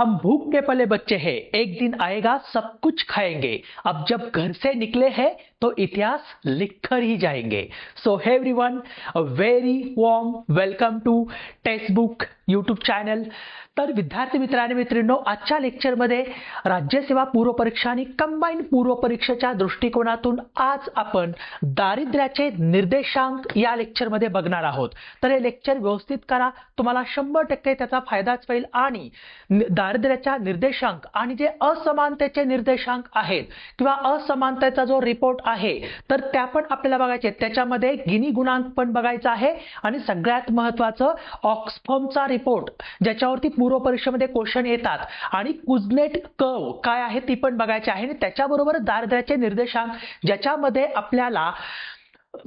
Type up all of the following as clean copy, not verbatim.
हम भूख के पले बच्चे हैं, एक दिन आएगा सब कुछ खाएंगे। अब जब घर से निकले हैं तो इतिहास लिखकर ही जाएंगे। So hey everyone, a very warm welcome to textbook YouTube channel. तर विद्यार्थी मित्रांनो मित्रांनो, आजच्या लेक्चरमध्ये राज्यसेवा पूर्व परीक्षा आणि कंबाईन पूर्व परीक्षेच्या दृष्टिकोनातून आज आपण दारिद्र्याचे निर्देशांक या लेक्चरमध्ये बघणार आहोत। तर हे लेक्चर व्यवस्थित करा, तुम्हाला 100% त्याचा फायदाच होईल। आणि दारिद्र्याच्या निर्देशांक आणि जे असमानतेचे निर्देशांक आहेत किंवा असमानतेचा जो रिपोर्ट आहे तर त्या पण आपल्याला बघायचे। त्याच्यामध्ये गिनी गुणांक पण बघायचा आहे आणि सगळ्यात महत्त्वाचं ऑक्सफर्मचा रिपोर्ट ज्याच्यावरती पूर्व परीक्षेमध्ये क्वेश्चन येतात आणि कुझनेट कर्व काय आहे ती पण बघायची आहे। आणि त्याच्याबरोबर दारिद्र्याचे निर्देशांक ज्याच्यामध्ये आपल्याला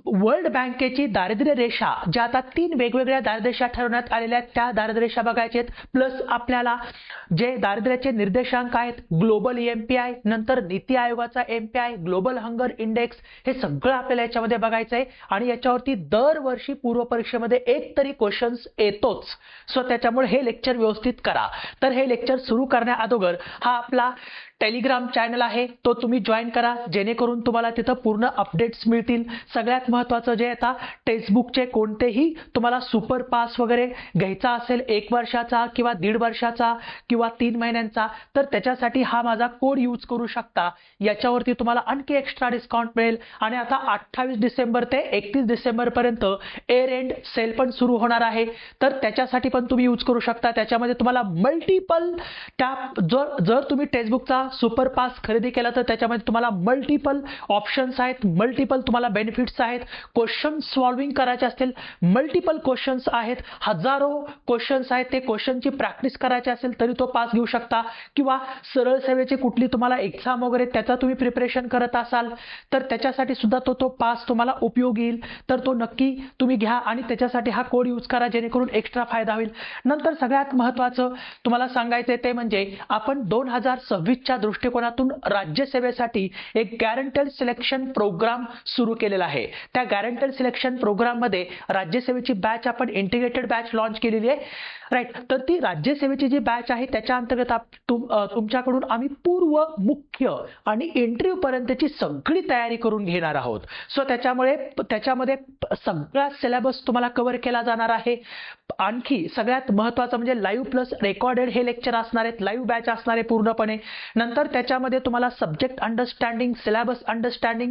वर्ल्ड बँकेची दारिद्र्य रेषा ज्या आता 3 वेगवेगळ्या दारिद्र्य रेषा ठरवण्यात आलेल्या आहेत त्या दारिद्र्य रेषा बघायचे आहेत। प्लस आपल्याला जे दारिद्र्याचे निर्देशांक आहेत ग्लोबल एमपीआय, नंतर नीती आयोगाचा एमपीआय, ग्लोबल हंगर इंडेक्स, हे सगळं आपल्याला याच्यामध्ये बघायचं आहे। आणि याच्यावरती दरवर्षी पूर्व परीक्षेमध्ये एक तरी क्वेश्चन्स येतोच। सो त्याच्यामुळे हे लेक्चर व्यवस्थित करा। तर हे लेक्चर सुरू करण्या अगोदर हा आपला टेलिग्राम चॅनल आहे तो तुम्ही जॉईन करा, जेणेकरून तुम्हाला तिथं पूर्ण अपडेट्स मिळतील। सगळ्यात महत्त्वाचं जे आता टेक्स्टबुकचे कोणतेही तुम्हाला सुपर पास वगैरे घ्यायचा असेल 1 वर्षाचा किंवा 1.5 वर्षाचा किंवा 3 महिन्यांचा तर त्याच्यासाठी हा माझा कोड यूज करू शकता। याच्यावरती तुम्हाला आणखी एक्स्ट्रा डिस्काउंट मिळेल। आणि आता 28 डिसेंबर ते 31 डिसेंबर पर्यंत एअर एंड सेल पण सुरू होणार आहे, तर त्याच्यासाठी पण तुम्ही यूज करू शकता। त्याच्यामध्ये तुम्हाला मल्टिपल जर तुम्ही टेक्स्टबुकचा सुपर पास खरेदी केला तर त्याच्यामध्ये तुम्हाला मल्टिपल ऑप्शन्स आहेत, मल्टिपल तुम्हाला बेनिफिट्स आहेत। क्वेश्चन सॉल्विंग करायचे असतील मल्टिपल क्वेश्चन्स आहेत, हजारो क्वेश्चन्स आहेत। ते क्वेश्चनची प्रॅक्टिस करायची असेल तरी तो पास घेऊ शकता। किंवा सरळ सेवेची कुठली तुम्हाला एक्झाम वगैरे त्याचा तुम्ही प्रिपरेशन करत असाल तर त्याच्यासाठी सुद्धा तो पास तुम्हाला उपयोगी येईल। तर तो नक्की तुम्ही घ्या आणि त्याच्यासाठी हा कोड यूज करा, जेणेकरून एक्स्ट्रा फायदा होईल। नंतर सगळ्यात महत्त्वाचं तुम्हाला सांगायचं ते म्हणजे आपण 2026च्या दृष्टिकोनातून राज्यसेवेसाठी एक गॅरंटेड सिलेक्शन प्रोग्राम सुरू केलेला आहे। त्या गॅरंटेड सिलेक्शन प्रोग्राम मध्ये राज्यसेवेची बॅच आपण इंटिग्रेटेड बॅच लॉन्च केलेली आहे, राईट। तर ती राज्यसेवेची जी बॅच आहे त्याच्या अंतर्गत तुमच्याकडून आम्ही पूर्व, मुख्य आणि इंटरव्ह्यू पर्यंतची सगळी तयारी करून घेणार आहोत। सो त्याच्यामध्ये सगळा सिलेबस तुम्हाला कव्हर केला जाणार आहे। आणखी सगळ्यात महत्त्वाचं म्हणजे लाईव्ह प्लस रेकॉर्डेड हे लेक्चर असणार आहेत, लाईव्ह बॅच असणार आहे पूर्णपणे। नंतर त्याच्यामध्ये तुम्हाला सब्जेक्ट अंडरस्टँडिंग,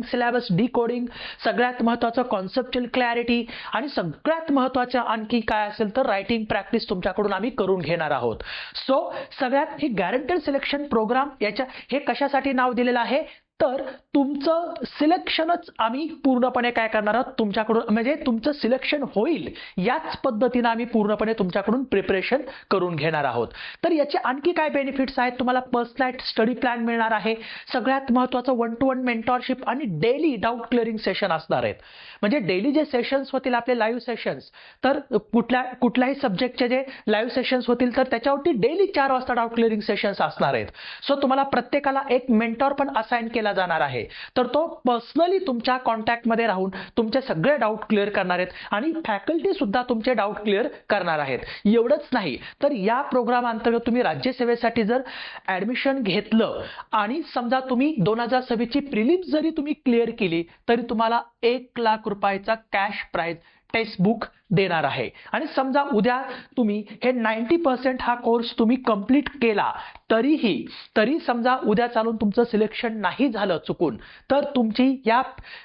सिलेबस डिकोडिंग, सगळ्यात महत्त्वाचं कॉन्सेप्च्युअल क्लॅरिटी आणि सगळ्यात महत्त्वाचं आणखी काय असेल तर रायटिंग प्रॅक्टिस तुमच्याकडून आम्ही करून घेणार आहोत। सो सगळ्यात हे गॅरंटेड सिलेक्शन प्रोग्राम हे कशासाठी नाव दिलेलं आहे तर तुमचं सिलेक्शनच आम्ही पूर्णपणे काय करणार आहोत तुमच्याकडून, म्हणजे तुमचं सिलेक्शन होईल याच पद्धतीने आम्ही पूर्णपणे तुमच्याकडून प्रिपरेशन करून घेणार आहोत। तर याचे आणखी काय बेनिफिट्स आहेत, तुम्हाला पर्सनलाइज्ड स्टडी प्लॅन मिळणार आहे, सगळ्यात महत्त्वाचं 1-to-1 मेंटॉरशिप आणि डेली डाऊट क्लिअरिंग सेशन असणार आहेत। म्हणजे डेली जे सेशन्स होतील आपले लाईव्ह सेशन्स, तर कुठल्याही सब्जेक्टचे जे लाईव्ह सेशन्स होतील तर त्याच्यावरती डेली 4 वाजता डाऊट क्लिअरिंग सेशन्स असणार आहेत। सो तुम्हाला प्रत्येकाला एक मेंटॉर पण असाइन केला जाणार आहे, तर तो पर्सनली तुमच्या कॉन्टॅक्ट मध्ये राहून तुमचे सगळे डाऊट क्लिअर करणार आहेत आणि फॅकल्टी सुद्धा तुमचे डाऊट क्लिअर करणार आहेत। एवढंच नाही तर या प्रोग्राम अंतर्गत तुम्ही राज्यसेवेसाठी जर ऍडमिशन घेतलं आणि समजा तुम्ही 2026 ची प्रिलिम्स जरी तुम्ही क्लिअर केली तरी तुम्हाला 1 लाख रुपयाचा कॅश प्राइज टेक्स्टबुक देणार आहे। आणि समजा उद्या तुम्ही हे 90% हा कोर्स तुम्ही कंप्लीट केला तरी समजा उद्या चालून तुमचं सिलेक्शन नाही झालं चुकून, तर तुमची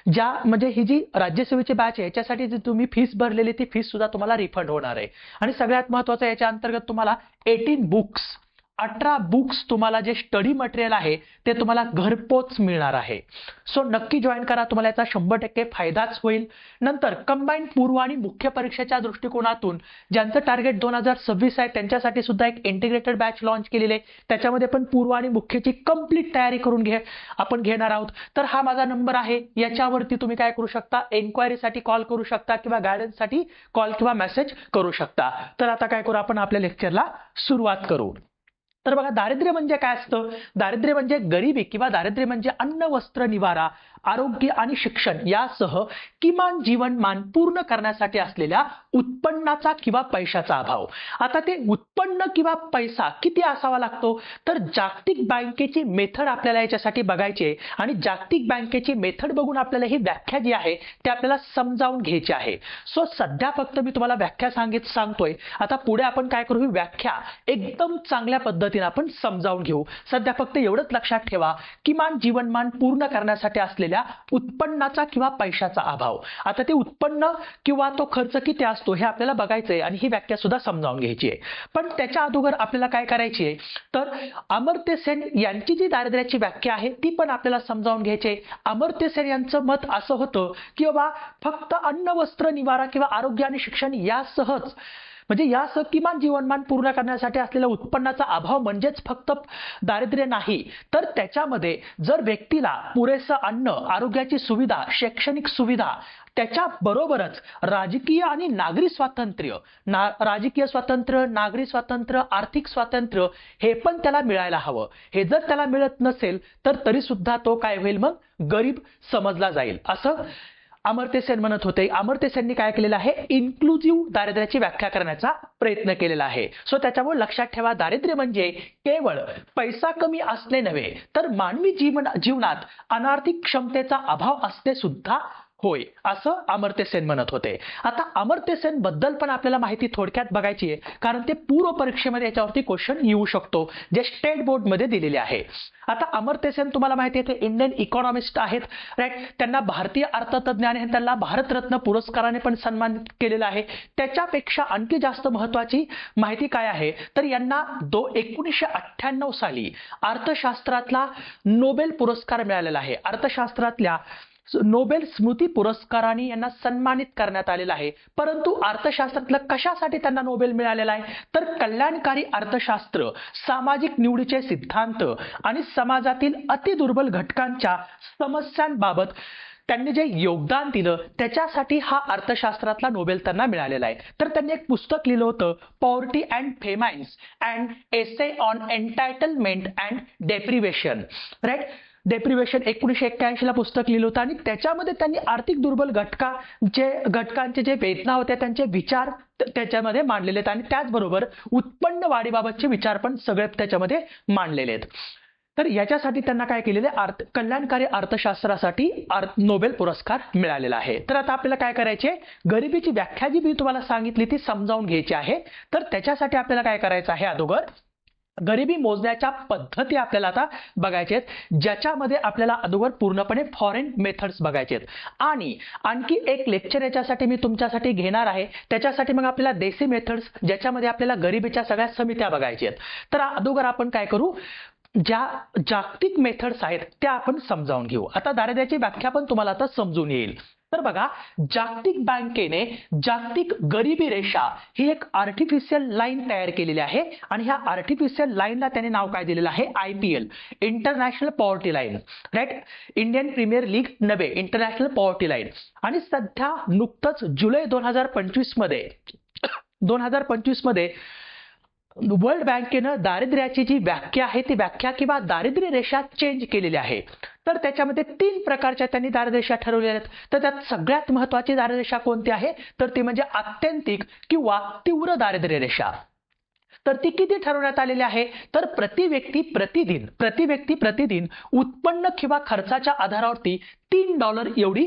म्हणजे ही जी राज्यसेवेची बॅच आहे याच्यासाठी जी तुम्ही फीस भरलेली ती फीस सुद्धा तुम्हाला रिफंड होणार आहे। आणि सगळ्यात महत्त्वाचं याच्या अंतर्गत तुम्हाला 18 बुक्स तुम्हाला जे स्टडी मटेरियल आहे ते तुम्हाला घरपोच मिळणार आहे। सो नक्की जॉईन करा, तुम्हाला याचा 100% फायदाच होईल। नंतर कंबाईन पूर्व आणि मुख्य परीक्षेच्या दृष्टिकोनातून ज्यांचं टार्गेट 2026 आहे त्यांच्यासाठी सुद्धा एक इंटिग्रेटेड बॅच लॉन्च केलेली आहे, त्याच्यामध्ये पण पूर्व आणि मुख्यची कंप्लीट तयारी करून आपण घेणार आहोत। तर हा माझा नंबर आहे, याच्यावरती तुम्ही काय करू शकता, एन्क्वायरीसाठी कॉल करू शकता किंवा गायडन्ससाठी कॉल किंवा मेसेज करू शकता। तर आता काय करू, आपण आपल्या लेक्चरला सुरुवात करू। तर बघा, दारिद्र्य म्हणजे काय असतं? दारिद्र्य म्हणजे गरिबी किंवा दारिद्र्य म्हणजे अन्न, वस्त्र, निवारा, आरोग्य आणि शिक्षण यासह किमान जीवनमान पूर्ण करण्यासाठी असलेल्या उत्पन्नाचा किंवा पैशाचा अभाव. आता ते उत्पन्न किंवा पैसा किती असावा लागतो? तर जागतिक बँकेची मेथड आपल्याला याच्यासाठी बघायची आहे आणि जागतिक बँकेची मेथड बघून आपल्याला ही व्याख्या जी आहे ते आपल्याला समजावून घ्यायची आहे. सो सध्या फक्त मी तुम्हाला व्याख्या सांगतोय. आता पुढे आपण काय करू, ही व्याख्या एकदम चांगल्या पद्धतीने आपण समजावून घेऊ. सध्या फक्त एवढंच लक्षात ठेवा, किमान जीवनमान पूर्ण करण्यासाठी असलेल्या उत्पन्नाचा किंवा पैशाचा अभाव. आता ते उत्पन्न किंवा तो खर्च किती असतो हे आपल्याला बघायचंय आणि ही व्याख्या सुद्धा समजावून घ्यायची आहे. पण त्याच्या अगोदर आपल्याला काय करायची आहे, तर अमर्त्य सेन यांची जी दारिद्र्याची व्याख्या आहे ती पण आपल्याला समजावून घ्यायची आहे. अमर्त्य सेन यांचं मत असं होतं की बाबा फक्त अन्न, वस्त्र, निवारा किंवा आरोग्य आणि शिक्षण यासहच म्हणजे यासह किमान जीवनमान पूर्ण करण्यासाठी असलेल्या उत्पन्नाचा अभाव म्हणजेच फक्त दारिद्र्य नाही, तर त्याच्यामध्ये जर व्यक्तीला पुरेसं अन्न, आरोग्याची सुविधा, शैक्षणिक सुविधा, त्याच्याबरोबरच राजकीय आणि नागरी स्वातंत्र्य, राजकीय स्वातंत्र्य, नागरी स्वातंत्र्य, आर्थिक स्वातंत्र्य हे पण त्याला मिळायला हवं. हे जर त्याला मिळत नसेल तर तरी सुद्धा तो काय होईल, मग गरीब समजला जाईल, असं अमर्त्य सेन म्हणत होते. अमर्त्य सेननी काय केलेलं आहे, इन्क्लुझिव्ह दारिद्र्याची व्याख्या करण्याचा प्रयत्न केलेला आहे. सो त्याच्यामुळे लक्षात ठेवा, दारिद्र्य म्हणजे केवळ पैसा कमी असणे नव्हे, तर मानवी जीवनात अनार्थिक क्षमतेचा अभाव असणे सुद्धा होय, असं अमर्त्य सेन म्हणत होते. आता अमर्त्य सेन बद्दल पण आपल्याला माहिती थोडक्यात बघायची आहे, कारण ते पूर्व परीक्षेमध्ये याच्यावरती क्वेश्चन येऊ शकतो, जे स्टेट बोर्डमध्ये दिलेले आहे. आता अमर्त्य सेन तुम्हाला माहिती आहे ते इंडियन इकॉनॉमिस्ट आहेत, राईट. त्यांना भारतीय अर्थतज्ञ आणि त्यांना भारतरत्न पुरस्काराने पण सन्मानित केलेलं आहे. त्याच्यापेक्षा आणखी जास्त महत्वाची माहिती काय आहे, तर यांना 1998 साली अर्थशास्त्रातला नोबेल पुरस्कार मिळालेला आहे. अर्थशास्त्रातल्या नोबेल स्मृती पुरस्काराने यांना सन्मानित करण्यात आलेला आहे. परंतु अर्थशास्त्रातलं कशासाठी त्यांना नोबेल मिळालेला आहे, तर कल्याणकारी अर्थशास्त्र, सामाजिक निवडीचे सिद्धांत आणि समाजातील अतिदुर्बल घटकांच्या समस्यांबाबत त्यांनी जे योगदान दिलं त्याच्यासाठी हा अर्थशास्त्रातला नोबेल त्यांना मिळालेला आहे. तर त्यांनी एक पुस्तक लिहिलं होतं, poverty and famines and essay on entitlement and deprivation, right. Deprivation 1981 ला पुस्तक लिहिलं होतं आणि त्याच्यामध्ये त्यांनी आर्थिक दुर्बल घटकांचे जे वेदना होत्या त्यांचे विचार त्याच्यामध्ये मांडलेले आहेत आणि त्याचबरोबर उत्पन्न वाढीबाबतचे विचार पण सगळे त्याच्यामध्ये मांडलेले आहेत. तर याच्यासाठी त्यांना काय केलेले, कल्याणकारी अर्थशास्त्रासाठी नोबेल पुरस्कार मिळालेला आहे. तर आता आपल्याला काय करायचे, गरिबीची व्याख्या जी मी तुम्हाला सांगितली ती समजावून घ्यायची आहे. तर त्याच्यासाठी आपल्याला काय करायचं आहे, अगोदर गरिबी मोजण्याच्या पद्धती आपल्याला आता बघायचे आहेत, ज्याच्यामध्ये आपल्याला अगोदर पूर्णपणे फॉरेन मेथड्स बघायचे आहेत. आणि आणखी एक लेक्चर याच्यासाठी मी तुमच्यासाठी घेणार आहे. त्याच्यासाठी मग आपल्याला देसी मेथड्स, ज्याच्यामध्ये आपल्याला गरिबीच्या सगळ्या समित्या बघायच्या आहेत. तर अगोदर आपण काय करू, ज्या जागतिक मेथड्स आहेत त्या आपण समजावून घेऊ. आता दारिद्र्याची व्याख्या पण तुम्हाला आता समजून येईल. तर बघा, जागतिक बँकेने जागतिक गरिबी रेषा ही एक आर्टिफिशियल लाईन तयार केलेली आहे आणि ह्या आर्टिफिशियल लाईनला त्याने नाव काय दिलेलं आहे, IPL, international poverty line, right. Indian premier league नव्हे, इंटरनॅशनल पॉवर्टी लाईन. आणि सध्या नुकतंच जुलै 2025 मध्ये वर्ल्ड बँकेनं दारिद्र्याची जी व्याख्या आहे ती व्याख्या किंवा दारिद्र्य रेषा चेंज केलेली आहे. तर त्याच्यामध्ये 3 प्रकारच्या त्यांनी दारिद्र्य रेषा ठरवलेल्या आहेत. तर त्यात सगळ्यात महत्त्वाची दारिद्र्य रेषा कोणती आहे, तर ती म्हणजे आत्यंतिक किंवा तीव्र दारिद्र्य रेषा. तर ती किती ठरवण्यात आलेली आहे, तर प्रति व्यक्ती प्रतिदिन उत्पन्न किंवा खर्चाच्या आधारावरती $3 एवढी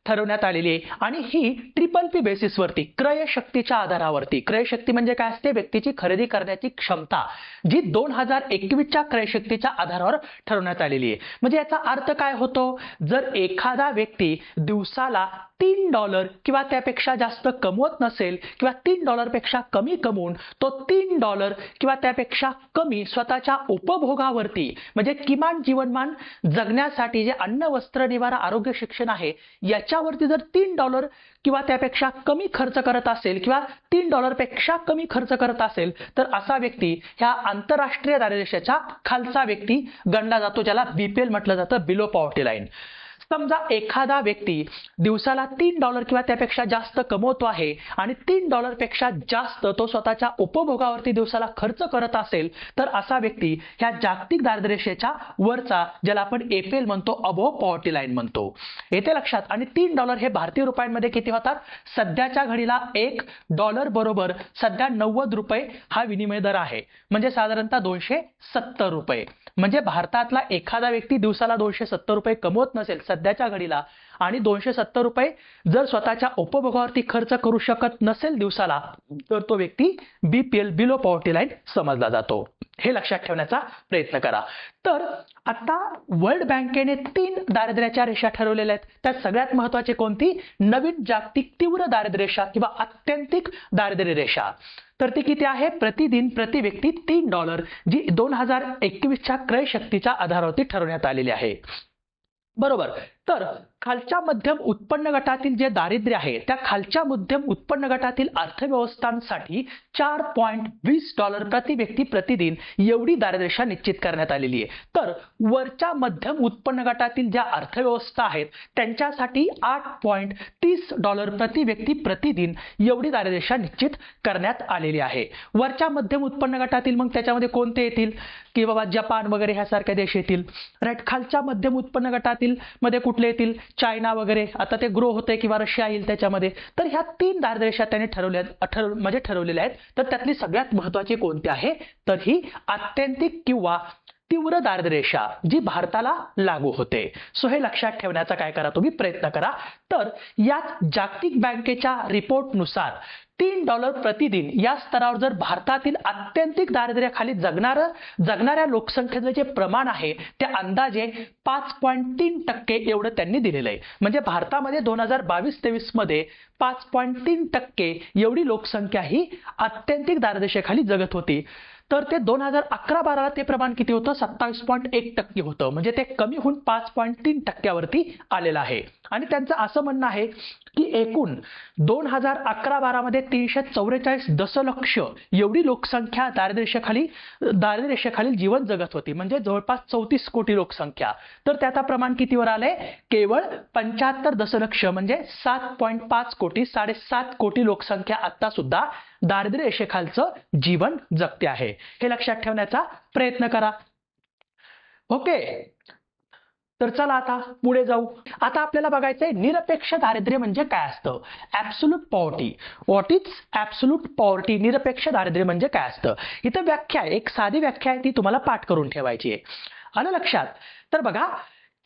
ठरवण्यात आलेली आहे. आणि ही ट्रिपल-P बेसिसवरती, क्रयशक्तीच्या आधारावरती, क्रयशक्ती म्हणजे काय असते, व्यक्तीची खरेदी करण्याची क्षमता, जी 2021च्या क्रयशक्तीच्या आधारावर ठरवण्यात आलेली आहे. म्हणजे याचा अर्थ काय होतो, जर एखादा व्यक्ती दिवसाला $3 किंवा त्यापेक्षा जास्त कमवत नसेल किंवा $3 पेक्षा कमी कमवून तो $3 किंवा त्यापेक्षा कमी स्वतःच्या उपभोगावरती म्हणजे किमान जीवनमान जगण्यासाठी जे अन्न, वस्त्र, निवारा, आरोग्य, शिक्षण आहे याच्यावरती जर $3 किंवा त्यापेक्षा कमी खर्च करत असेल किंवा $3 पेक्षा कमी खर्च करत असेल तर असा व्यक्ती ह्या आंतरराष्ट्रीय दारिद्र्य रेषेच्या खालचा व्यक्ती गणला जातो, ज्याला BPL म्हटलं जातं, बिलो पॉवर्टी लाईन. समजा एखादा व्यक्ती दिवसाला $3 किंवा त्यापेक्षा जास्त कमवतो आहे आणि $3 पेक्षा जास्त तो स्वतःच्या उपभोगावरती दिवसाला खर्च करत असेल, तर असा व्यक्ती ह्या जागतिक दारिद्र्यरेषेच्या वरचा, ज्याला आपण एपीएल म्हणतो, अबोव्ह पॉवर्टी लाईन म्हणतो. येथे लक्षात. आणि $3 हे भारतीय रुपयांमध्ये किती होतात? सध्याच्या घडीला $1 बरोबर सध्या 90 रुपये हा विनिमय दर आहे, म्हणजे साधारणतः 270 रुपये. म्हणजे भारतातला एखादा व्यक्ती दिवसाला 270 रुपये कमवत नसेल सध्याच्या घडीला आणि 270 रुपये जर स्वतःच्या उपभोगावरती खर्च करू शकत नसेल दिवसाला, तर तो व्यक्ती बीपीएल, बिलो पॉवर्टी लाईन समजला जातो. हे लक्षात ठेवण्याचा प्रयत्न करा. तर आता वर्ल्ड बँकेने 3 दारिद्र्याच्या रेषा ठरवलेल्या आहेत. त्यात सगळ्यात महत्त्वाची कोणती? नवीन जागतिक तीव्र दारिद्र्य रेषा किंवा आत्यंतिक दारिद्र्य रेषा. तर ती किती आहे? प्रतिदिन प्रति व्यक्ती $3, जी 2021च्या क्रयशक्तीच्या आधारावरती ठरवण्यात आलेली आहे. बरोबर. तर खालच्या मध्यम उत्पन्न गटातील जे दारिद्र्य आहे, त्या खालच्या मध्यम उत्पन्न गटातील अर्थव्यवस्थांसाठी $4.20 प्रति व्यक्ती प्रतिदिन एवढी दारिद्र्यरेषा निश्चित करण्यात आलेली आहे. तर वरच्या मध्यम उत्पन्न गटातील ज्या अर्थव्यवस्था आहेत त्यांच्यासाठी $8.30 प्रति व्यक्ती प्रतिदिन एवढी दारिद्र्यरेषा निश्चित करण्यात आलेली आहे. वरच्या मध्यम उत्पन्न गटातील मग त्याच्यामध्ये कोणते येतील? की बाबा जपान वगैरे ह्यासारखे देश येतील. राईट. खालच्या मध्यम उत्पन्न गटातील मध्ये कुठले येतील? चायना वगैरे. आता ते ग्रो होते किंवा रशिया येईल त्याच्यामध्ये. तर ह्या 3 दारिद्र्यरेषा त्याने ठरवलेल्या आहेत. तर त्यातली सगळ्यात महत्त्वाची कोणती आहे? तर ही आत्यंतिक किंवा तीव्र दारिद्र्यरेषा, जी भारताला लागू होते. सो हे लक्षात ठेवण्याचा काय करा तुम्ही प्रयत्न करा. तर यात जागतिक बँकेच्या रिपोर्टनुसार $3 प्रतिदिन या स्तरावर जर भारतातील आत्यंतिक दारिद्र्याखाली जगणाऱ्या लोकसंख्येचं जे प्रमाण आहे ते अंदाजे 5.3% एवढं त्यांनी दिलेलं आहे. म्हणजे भारतामध्ये 2022-23 मध्ये 5.3% एवढी लोकसंख्या ही आत्यंतिक दारिद्र्यरेषेखाली जगत होती. तर ते 2011-12 ते प्रमाण किती होतं? 27.1% होतं. म्हणजे ते कमी होऊन 5.3% वरती आलेलं आहे. आणि त्यांचं असं म्हणणं आहे की एकूण 2011-12 मध्ये 344 दशलक्ष एवढी लोकसंख्या दारिद्र्यरेषेखाली जीवन जगत होती. म्हणजे जवळपास 34 कोटी लोकसंख्या. तर त्याचा प्रमाण कितीवर आलंय? केवळ 75 दशलक्ष म्हणजे 7.5 कोटी, 7.5 कोटी लोकसंख्या आता सुद्धा दारिद्र्य रेषेखालचं जीवन जगते आहे. हे लक्षात ठेवण्याचा प्रयत्न करा. ओके. तर चला आता पुढे जाऊ. आता आपल्याला बघायचंय निरपेक्ष दारिद्र्य म्हणजे काय असतं? Absolute poverty. What is absolute poverty? निरपेक्ष दारिद्र्य म्हणजे काय असतं? इथं व्याख्या आहे, एक साधी व्याख्या आहे, ती तुम्हाला पाठ करून ठेवायची आहे. आलं लक्षात? तर बघा,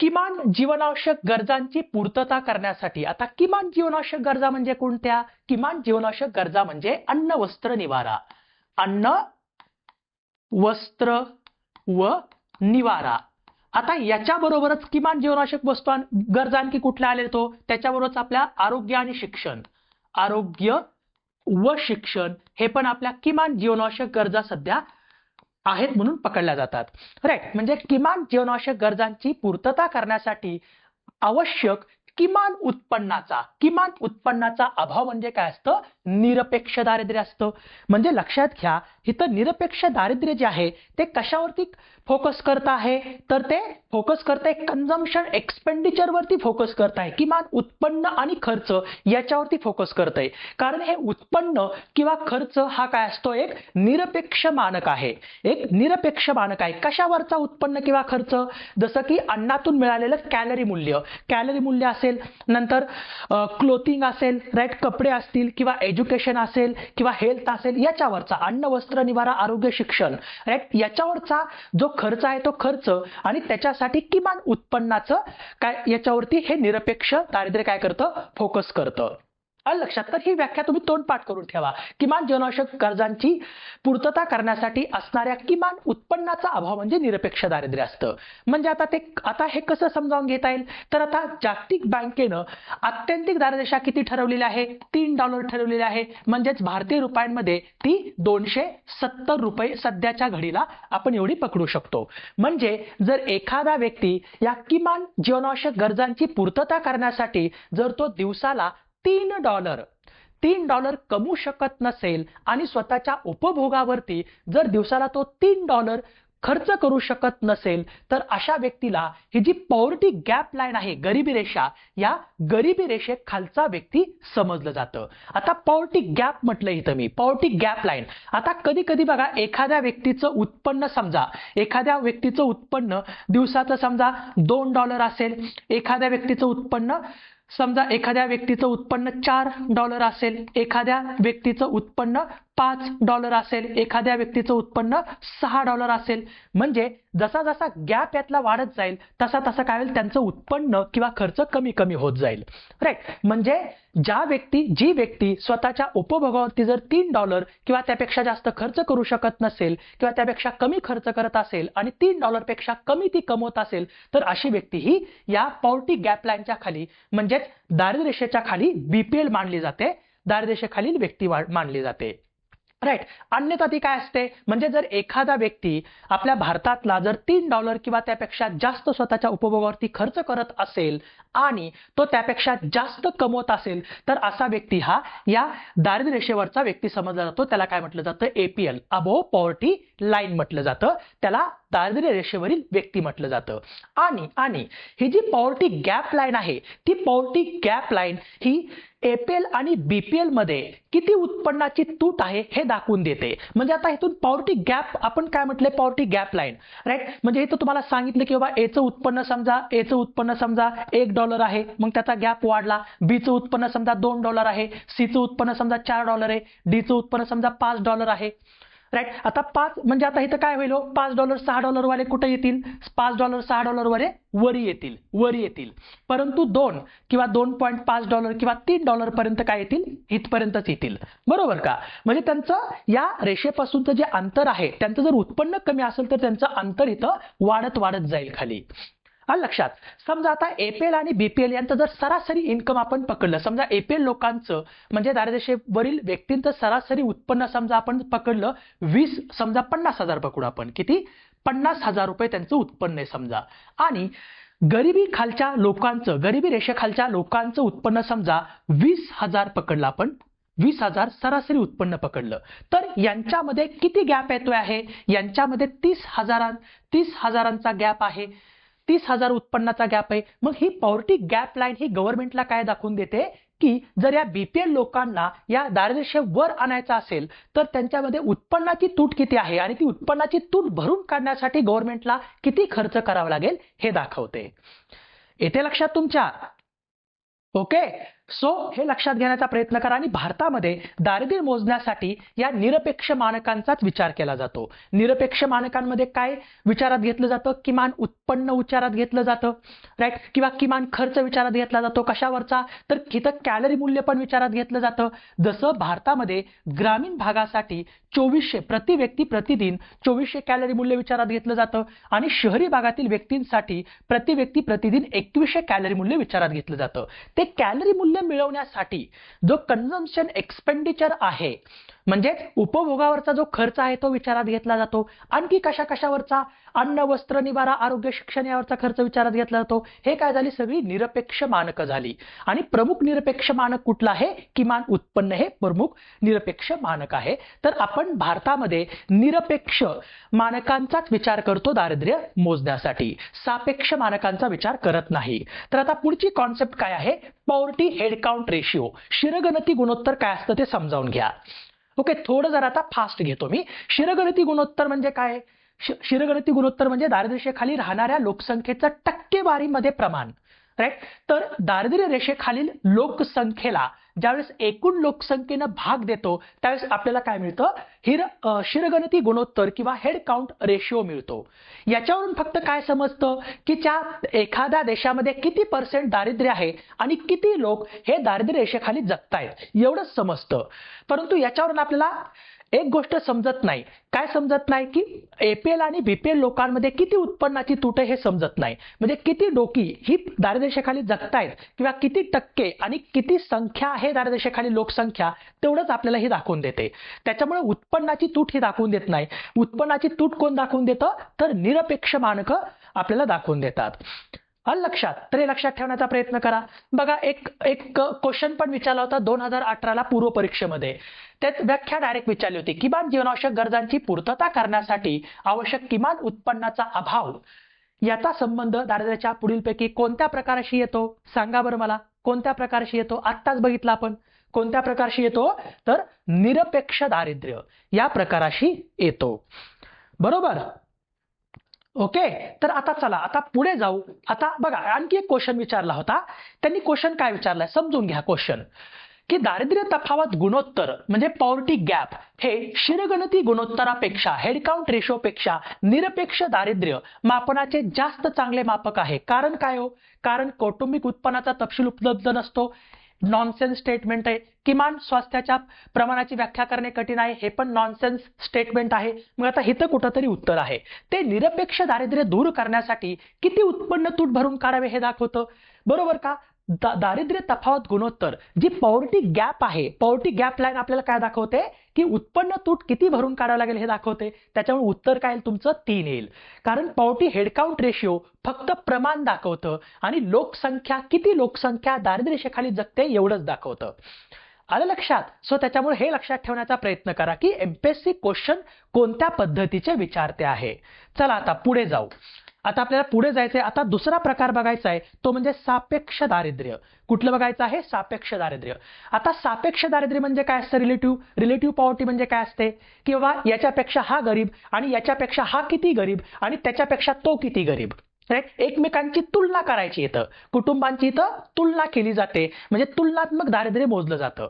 किमान जीवनावश्यक गरजांची पूर्तता करण्यासाठी. आता किमान जीवनावश्यक गरजा म्हणजे कोणत्या? किमान जीवनावश्यक गरजा म्हणजे अन्न, वस्त्र, निवारा. अन्न, वस्त्र व निवारा. आता याच्याबरोबरच किमान जीवनावश्यक वस्तू गरजा आणखी कुठल्या आले तो? त्याच्याबरोबरच आपल्या आरोग्य आणि शिक्षण. आरोग्य व शिक्षण हे पण आपल्या किमान जीवनावश्यक गरजा सध्या आहेत म्हणून पकडल्या जातात. राईट. म्हणजे किमान जीवनावश्यक गरजांची पूर्तता करण्यासाठी आवश्यक किमान उत्पन्नाचा अभाव म्हणजे काय असतं? निरपेक्ष दारिद्र्य असतं. म्हणजे लक्षात घ्या, इथं निरपेक्ष दारिद्र्य जे आहे ते कशावरती फोकस करत आहे? तर ते फोकस करत आहे कन्झम्पशन एक्सपेंडिचर वरती फोकस करत आहे. किमान उत्पन्न आणि खर्च याच्यावरती फोकस करत आहे. कारण हे उत्पन्न किंवा खर्च हा काय असतो? एक निरपेक्ष मानक आहे. एक निरपेक्ष मानक आहे. कशावरचा उत्पन्न किंवा खर्च? जसं की अन्नातून मिळालेलं कॅलरी मूल्य असेल, नंतर क्लोथिंग असेल, राईट, कपडे असतील किंवा एज्युकेशन असेल किंवा हेल्थ असेल, याच्यावरचा अन्न, वस्त्र, निवारा, आरोग्य, शिक्षण, राईट, याच्यावरचा जो खर्च आहे तो खर्च आणि त्याच्यासाठी किमान उत्पन्नाचं काय, याच्यावरती हे निरपेक्ष दारिद्र्य काय करतं? फोकस करतं. लक्षात. तर ही व्याख्या तुम्ही तोंडपाठ करून ठेवा. किमान जीवनावश्यक गरजांची पूर्तता करण्यासाठी असणाऱ्या किमान उत्पन्नाचा अभाव म्हणजे निरपेक्ष दारिद्र्य असतं. म्हणजे आता हे कसं समजावून घेता येईल? तर आता जागतिक बँकेनं आत्यंतिक दारिद्र्यरेषा किती ठरवलेली आहे? $3 ठरवलेली आहे. म्हणजेच भारतीय रुपयांमध्ये ती 270 रुपये सध्याच्या घडीला आपण एवढी पकडू शकतो. म्हणजे जर एखादा व्यक्ती या किमान जीवनावश्यक गरजांची पूर्तता करण्यासाठी जर तो दिवसाला $3 कमवू शकत नसेल आणि स्वतःच्या उपभोगावरती जर दिवसाला तो $3 खर्च करू शकत नसेल तर अशा व्यक्तीला ही जी पॉवर्टी गॅप लाईन आहे, गरिबी रेषा, या गरिबी रेषेखालचा व्यक्ती समजलं जातं. आता पॉवर्टी गॅप म्हटलं इथं मी, पॉवर्टी गॅप लाईन. आता कधी कधी बघा, एखाद्या व्यक्तीचं उत्पन्न समजा, एखाद्या व्यक्तीचं उत्पन्न दिवसाचं समजा $2 असेल, एखाद्या व्यक्तीचं उत्पन्न समजा, एखाद्या व्यक्तीचं उत्पन्न $4 असेल, एखाद्या व्यक्तीचं उत्पन्न $5 असेल, एखाद्या व्यक्तीचं उत्पन्न $6 असेल. म्हणजे जसा जसा गॅप यातला वाढत जाईल तसा तसा काय होईल, त्यांचं उत्पन्न किंवा खर्च कमी कमी होत जाईल. राईट. म्हणजे जी व्यक्ती स्वतःच्या उपभोगावरती जर $3 किंवा त्यापेक्षा जास्त खर्च करू शकत नसेल किंवा त्यापेक्षा कमी खर्च करत असेल आणि $3 पेक्षा कमी ती कमवत असेल, तर अशी व्यक्ती ही या पॉवर्टी गॅप लाईनच्या खाली, म्हणजेच दारिद्र्य रेषेच्या खाली बीपीएल मानली जाते, दारिद्र्य रेषेखालील व्यक्ती मानली जाते. राईट. अन्यथा ती काय असते, म्हणजे जर एखादा व्यक्ती आपल्या भारतातला जर $3 किंवा त्यापेक्षा जास्त स्वतःच्या उपभोगावरती खर्च करत असेल आणि तो त्यापेक्षा जास्त कमवत असेल, तर असा व्यक्ती हा या दारिद्र्य रेषेवरचा व्यक्ती समजला जातो. त्याला काय म्हटलं जातं, एपीएल, अबोव्ह पॉवर्टी लाईन म्हटलं जातं. त्याला दारिद्र्य रेषेवरील व्यक्ती म्हटलं जातं. आणि ही जी पॉवर्टी गॅप लाईन आहे, ती पॉवर्टी गॅप लाईन ही एपीएल आणि बीपीएल मध्ये किती उत्पन्नाची तूट आहे हे दाखवून देते. म्हणजे आता इथून पॉवर्टी गॅप आपण काय म्हटलंय, पॉवर्टी गॅप लाईन. राईट. म्हणजे इथं तुम्हाला सांगितलं की बाबा एचं उत्पन्न समजा $1 आहे, मग त्याचा गॅप वाढला. बीचं उत्पन्न समजा $2 आहे, सीचं उत्पन्न समजा $4 आहे, डीचं उत्पन्न समजा $5 आहे. राईट. आता 5 म्हणजे आता इथं काय होईल, $5 $6 वाले कुठे येतील, $5 $6 वाले वरी येतील. परंतु 2 किंवा $2.5 किंवा $3 पर्यंत काय येतील, इथपर्यंतच येतील. बरोबर का. म्हणजे त्यांचं या रेषेपासूनचं जे अंतर आहे, त्यांचं जर उत्पन्न कमी असेल तर त्यांचं अंतर इथं वाढत जाईल खाली. लक्षात. समजा आता एपीएल आणि बीपीएल यांचं जर सरासरी इन्कम आपण पकडलं, समजा एपीएल लोकांचं म्हणजे दारिद्र्य रेषेवरील व्यक्तींचं सरासरी उत्पन्न समजा आपण पकडलं 20, समजा 50,000 पकडू आपण, किती, 50,000 रुपये त्यांचं उत्पन्न आहे समजा. आणि गरिबी रेषेखालच्या लोकांचं उत्पन्न समजा 20,000 पकडलं आपण, 20,000 सरासरी उत्पन्न पकडलं, तर यांच्यामध्ये किती गॅप येतोय आहे, यांच्यामध्ये 30,000चा गॅप आहे, 30,000 उत्पन्नाचा गॅप आहे. मग ही पॉवर्टी गॅप लाईन ही गव्हर्नमेंटला काय दाखवून देते की जर या बीपीएल लोकांना या दारिद्र्य रेषेवर आणायचं असेल तर त्यांच्यामध्ये उत्पन्नाची तूट किती आहे आणि ती उत्पन्नाची तूट भरून काढण्यासाठी गव्हर्नमेंटला किती खर्च करावा लागेल हे दाखवते. येते लक्षात तुमच्या. ओके. सो हे लक्षात घेण्याचा प्रयत्न करा. आणि भारतामध्ये दारिद्र्य मोजण्यासाठी या निरपेक्ष मानकांचाच विचार केला जातो. निरपेक्ष मानकांमध्ये काय विचारात घेतलं जातं, किमान उत्पन्न विचारात घेतलं जातं. राईट. किंवा किमान खर्च विचारात घेतला जातो. कशावरचा, तर इथं कॅलरी मूल्य पण विचारात घेतलं जातं. जसं भारतामध्ये ग्रामीण भागासाठी 2400 प्रति व्यक्ती प्रतिदिन 2400 कॅलरी मूल्य विचारात घेतलं जातं आणि शहरी भागातील व्यक्तींसाठी प्रति व्यक्ती प्रतिदिन 2100 कॅलरी मूल्य विचारात घेतलं जातं. ते कॅलरी मूल्य मिळवण्यासाठी जो कन्झम्पशन एक्सपेंडिचर आहे, म्हणजे उपभोगावरचा जो खर्च आहे तो विचारात घेतला जातो. आणखी कशावरचा, अन्न वस्त्र निवारा आरोग्य शिक्षण यावरचा खर्च विचारात घेतला जातो. हे काय झाली, सगळी निरपेक्ष मानकं झाली. आणि प्रमुख निरपेक्ष मानक कुठलं आहे, किमान उत्पन्न हे प्रमुख निरपेक्ष मानक आहे. तर आपण भारतामध्ये निरपेक्ष मानकांचाच विचार करतो दारिद्र्य मोजण्यासाठी, सापेक्ष मानकांचा विचार करत नाही. तर आता पुढची कॉन्सेप्ट काय आहे, पॉवर्टी हेड काउंट रेशिओ, शिरगणती गुणोत्तर काय असतं ते समजावून घ्या. ओके. थोडं जरा आता फास्ट घेतो मी. शिरगणती गुणोत्तर म्हणजे काय, शिरगणती गुणोत्तर म्हणजे दारिद्र्य रेषेखाली राहणाऱ्या लोकसंख्येचं टक्केवारीमध्ये प्रमाण. राईट. तर दारिद्र्य रेषेखालील लोकसंख्येला ज्यावेळेस एकूण लोकसंख्येनं भाग देतो त्यावेळेस आपल्याला काय मिळतं, शिरगणती गुणोत्तर किंवा हेड काउंट रेशिओ मिळतो. याच्यावरून फक्त काय समजतं की त्या एखाद्या देशामध्ये किती % दारिद्र्य आहे आणि किती लोक हे दारिद्र्य रेषेखाली जगतायत एवढंच समजतं. परंतु याच्यावरून आपल्याला एक गोष्ट समजत नाही. काय समजत नाही की एपीएल आणि बीपीएल लोकांमध्ये किती उत्पन्नाची तूट आहे हे समजत नाही. म्हणजे किती डोकी ही दारिद्र्य रेषेखाली जगतायत किंवा किती टक्के आणि किती संख्या आहे दारिद्र्य रेषेखाली लोकसंख्या, तेवढंच आपल्याला हे दाखवून देते. त्याच्यामुळे उत्पन्नाची तूट ही दाखवून देत नाही. उत्पन्नाची तूट कोण दाखवून देतं, तर निरपेक्ष मानकं आपल्याला दाखवून देतात. आलं लक्षात? तर हे लक्षात ठेवण्याचा प्रयत्न करा. बघा एक एक क्वेश्चन पण विचारला होता 2018ला पूर्व परीक्षेमध्ये. त्यात व्याख्या डायरेक्ट विचारली होती. किमान जीवनावश्यक गरजांची पूर्तता करण्यासाठी आवश्यक किमान उत्पन्नाचा अभाव याचा संबंध दारिद्र्याच्या पुढीलपैकी कोणत्या प्रकाराशी येतो? सांगा बरं मला, कोणत्या प्रकाराशी येतो? आत्ताच बघितलं आपण. कोणत्या प्रकाराशी येतो? तर निरपेक्ष दारिद्र्य या प्रकाराशी येतो. बरोबर? ओके. तर आता चला, आता पुढे जाऊ. आता बघा आणखी एक क्वेश्चन विचारला होता. त्यांनी क्वेश्चन काय विचारलाय समजून घ्या क्वेश्चन, की दारिद्र्य तफावत गुणोत्तर म्हणजे पॉवर्टी गॅप हे शिरगणती गुणोत्तरापेक्षा हेडकाउंट रेशोपेक्षा निरपेक्ष दारिद्र्य मापनाचे जास्त चांगले मापक आहे. कारण काय हो? कारण कौटुंबिक उत्पन्नाचा तपशील उपलब्ध नसतो. नॉनसेन्स स्टेटमेंट आहे. किमान स्वास्थ्याच्या प्रमाणाची व्याख्या करणे कठीण आहे, हे पण नॉनसेन्स स्टेटमेंट आहे. मग आता इथं कुठंतरी उत्तर आहे. ते निरपेक्ष दारिद्र्य दूर करण्यासाठी किती उत्पन्न तूट भरून काढावे हे दाखवतं. बरोबर का? दारिद्र्य तफावत गुणोत्तर जी पॉवर्टी गॅप आहे, पॉवर्टी गॅप लाईन आपल्याला काय दाखवते, की उत्पन्न तूट किती भरून काढावं लागेल हे दाखवते. त्याच्यामुळे उत्तर काय येईल तुमचं? 3 येईल. कारण पॉवर्टी हेडकाउंट रेशिओ फक्त प्रमाण दाखवतं आणि लोकसंख्या किती लोकसंख्या दारिद्र्यरेषेखाली जगते एवढंच दाखवतं. आलं लक्षात? सो त्याच्यामुळे हे लक्षात ठेवण्याचा प्रयत्न करा की एमपीएससी क्वेश्चन कोणत्या पद्धतीचे विचारते आहे. चला आता पुढे जाऊ. आता आपल्याला पुढे जायचंय. आता दुसरा प्रकार बघायचा आहे, तो म्हणजे सापेक्ष दारिद्र्य. कुठलं बघायचं आहे? सापेक्ष दारिद्र्य. आता सापेक्ष दारिद्र्य म्हणजे काय असतं? रिलेटिव्ह पॉवर्टी म्हणजे काय असते? किंवा याच्यापेक्षा हा गरीब आणि याच्यापेक्षा हा किती गरीब आणि त्याच्यापेक्षा तो किती गरीब. राईट? एकमेकांची तुलना करायची येतं. कुटुंबांची इथं तुलना केली जाते, म्हणजे तुलनात्मक दारिद्र्य मोजलं जातं.